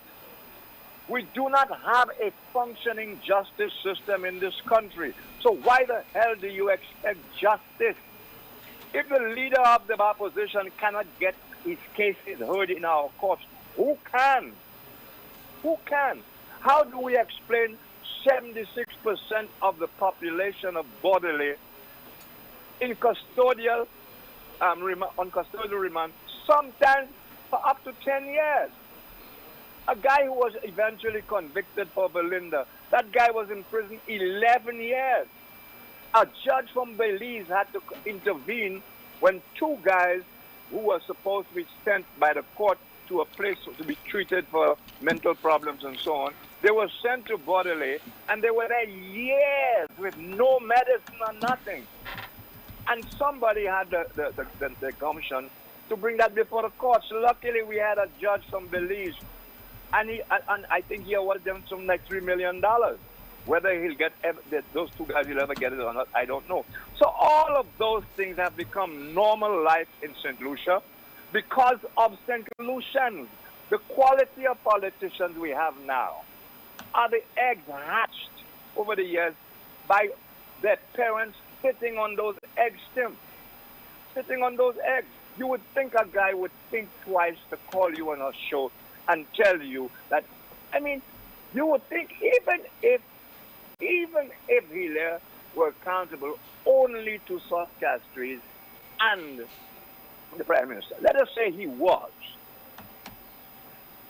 We do not have a functioning justice system in this country. So why the hell do you expect justice? If the leader of the opposition cannot get his cases heard in our courts, who can? Who can? How do we explain 76% of the population of Bordelais in custodial on custodial remand, sometimes for up to 10 years. A guy who was eventually convicted for Belinda, that guy was in prison 11 years. A judge from Belize had to intervene when two guys who were supposed to be sent by the court to a place to be treated for mental problems and so on, they were sent to Bordelais, and they were there years with no medicine or nothing. And somebody had the gumption to bring that before the courts. Luckily, we had a judge from Belize, and I think he awarded them something like $3 million. Whether he'll get those two guys will ever get it or not, I don't know. So all of those things have become normal life in St. Lucia because of St. Lucians. The quality of politicians we have now are the eggs hatched over the years by their parents sitting on those egg stems, sitting on those eggs. You would think a guy would think twice to call you on a show and tell you that, I mean, you would think even if Hilaire were accountable only to South Castries and the Prime Minister, let us say he was,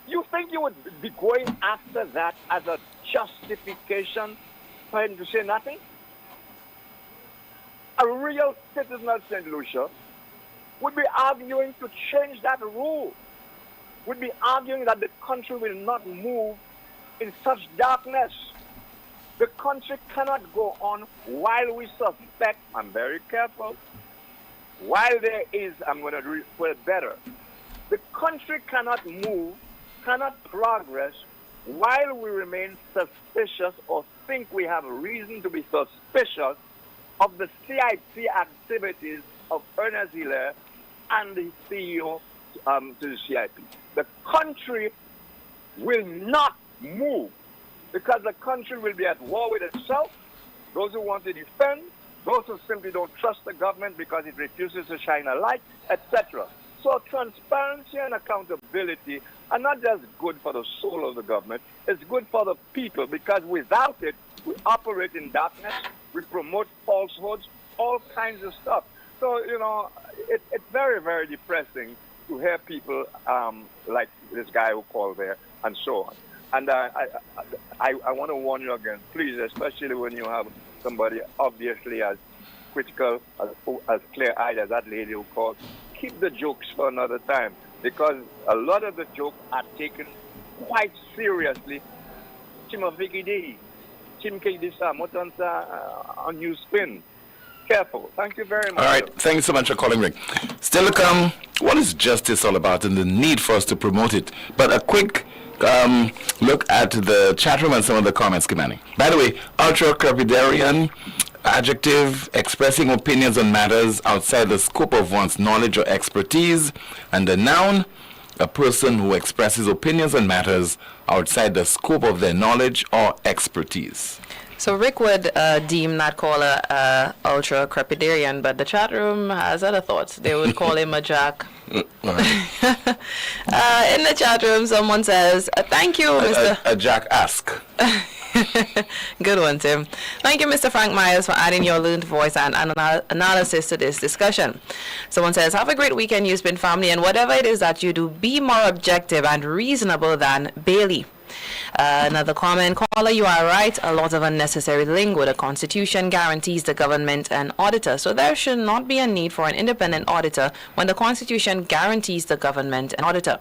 you think you would be going after that as a justification for him to say nothing? A real citizen of St. Lucia would be arguing to change that rule, would be arguing that the country will not move in such darkness. The country cannot go on while we suspect, I'm very careful, while there is, I'm going to put it better, the country cannot move, cannot progress while we remain suspicious or think we have reason to be suspicious of the CIP activities of Ernest Hilaire and the CEO to the CIP. The country will not move because the country will be at war with itself, those who want to defend, those who simply don't trust the government because it refuses to shine a light, etc. So transparency and accountability are not just good for the soul of the government, it's good for the people because without it, we operate in darkness, we promote falsehoods, all kinds of stuff. So, you know, it's very, very depressing to hear people like this guy who called there and so on. And I want to warn you again, please, especially when you have somebody obviously as critical, as clear-eyed as that lady who called, keep the jokes for another time because a lot of the jokes are taken quite seriously. Chimovikidi, Chimkidisa, Motansa on NewsSpin. Careful. Thank you very much. All right. Thank you so much for calling, Rick. Still to come, what is justice all about and the need for us to promote it? But a quick look at the chat room and some of the comments, Kimani. By the way, ultra-crepidarian, adjective, expressing opinions on matters outside the scope of one's knowledge or expertise. And the noun, a person who expresses opinions on matters outside the scope of their knowledge or expertise. So Rick would deem that caller ultra-crepidarian, but the chat room has other thoughts. They would call him a jack. In the chat room, someone says, thank you, Mr. A jack-ask. Good one, Tim. Thank you, Mr. Frank Myers, for adding your learned voice and analysis to this discussion. Someone says, have a great weekend, NewsSpin family, and whatever it is that you do, be more objective and reasonable than Bailey. Another comment, caller, you are right. A lot of unnecessary lingo. The Constitution guarantees the government an auditor, so there should not be a need for an independent auditor when the Constitution guarantees the government an auditor.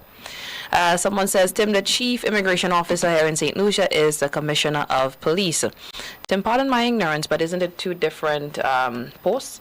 Someone says, Tim, the chief immigration officer here in St. Lucia is the commissioner of police. Tim, pardon my ignorance, but isn't it two different posts?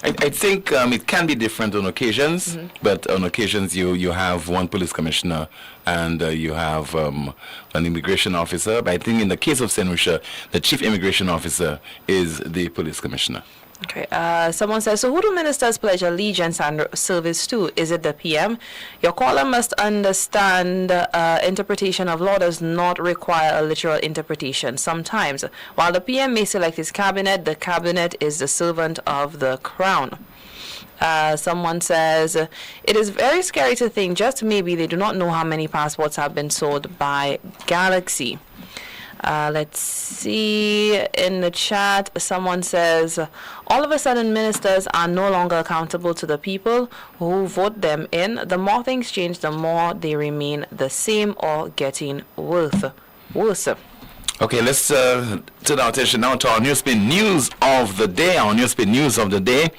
I think it can be different on occasions, but on occasions you have one police commissioner and you have an immigration officer. But I think in the case of St. Lucia, the chief immigration officer is the police commissioner. Okay. Someone says, so who do ministers pledge allegiance and service to? Is it the PM? Your caller must understand interpretation of law does not require a literal interpretation. Sometimes, while the PM may select his cabinet, the cabinet is the servant of the crown. Someone says, it is very scary to think just maybe they do not know how many passports have been sold by Galaxy. Let's see. In the chat, someone says, all of a sudden ministers are no longer accountable to the people who vote them in. The more things change, the more they remain the same or getting worse. Okay, let's turn our attention now to our NewsSpin News of the Day. Our NewsSpin News of the Day.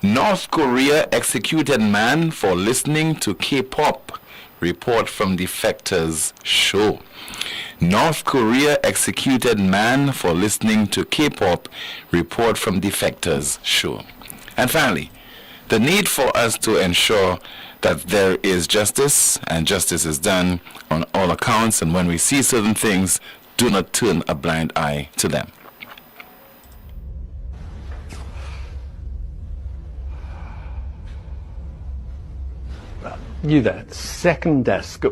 North Korea executed man for listening to K-pop. Report from defectors show. North Korea executed man for listening to K-pop. Report from defectors show. And finally, the need for us to ensure that there is justice, and justice is done on all accounts, and when we see certain things, do not turn a blind eye to them. You there, second desk,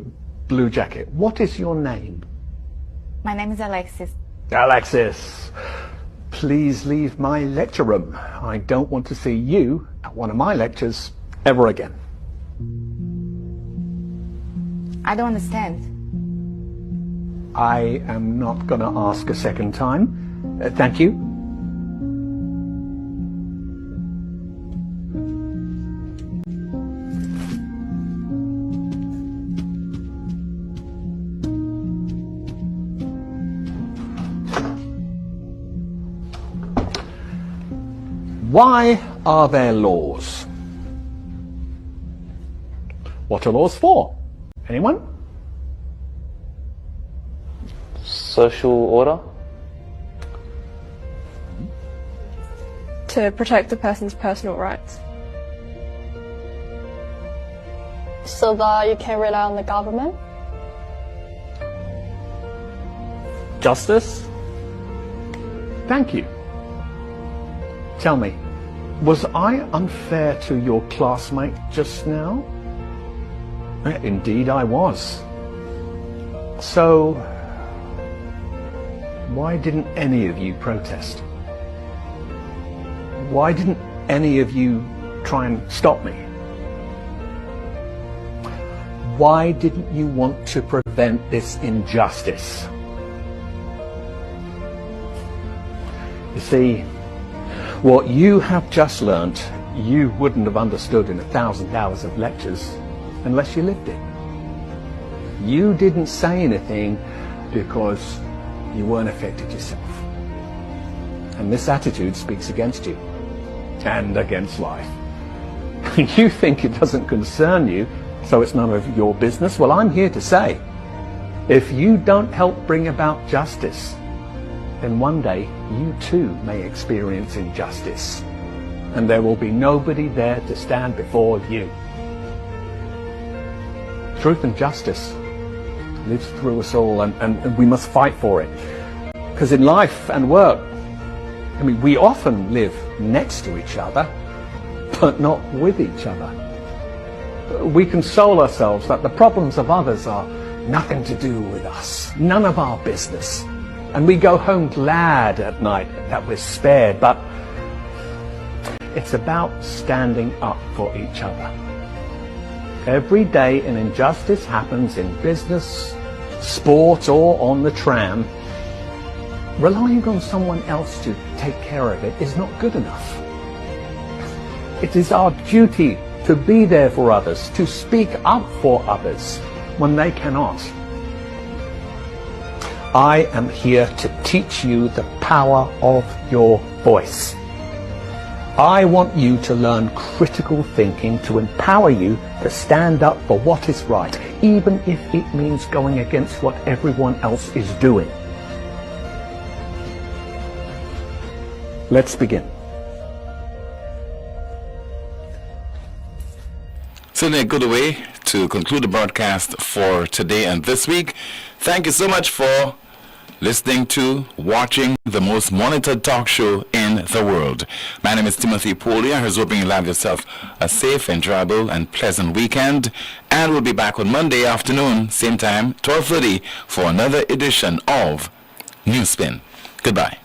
blue jacket. What is your name? My name is Alexis. Alexis, please leave my lecture room. I don't want to see you at one of my lectures ever again. I don't understand. I am not going to ask a second time. Thank you. Why are there laws? What are laws for? Anyone? Social order? To protect a person's personal rights. So that you can rely on the government? Justice? Thank you. Tell me, was I unfair to your classmate just now? Indeed I was. So, why didn't any of you protest? Why didn't any of you try and stop me? Why didn't you want to prevent this injustice? You see, what you have just learnt, you wouldn't have understood in 1,000 hours of lectures unless you lived it. You didn't say anything because you weren't affected yourself. And this attitude speaks against you and against life. You think it doesn't concern you, so it's none of your business. Well, I'm here to say, if you don't help bring about justice, then one day you too may experience injustice, and there will be nobody there to stand before you. Truth and justice lives through us all, and we must fight for it. Because in life and work, I mean, we often live next to each other, but not with each other. We console ourselves that the problems of others are nothing to do with us, none of our business. And we go home glad at night that we're spared, but it's about standing up for each other. Every day an injustice happens in business, sport, or on the tram. Relying on someone else to take care of it is not good enough. It is our duty to be there for others, to speak up for others when they cannot. I am here to teach you the power of your voice. I want you to learn critical thinking to empower you to stand up for what is right, even if it means going against what everyone else is doing. Let's begin. Certainly a good way to conclude the broadcast for today and this week. Thank you so much for listening to, watching the most monitored talk show in the world. My name is Timothy Poleon. I was hoping you'll have yourself a safe, enjoyable, and pleasant weekend. And we'll be back on Monday afternoon, same time, 12:30, for another edition of NewsSpin. Goodbye.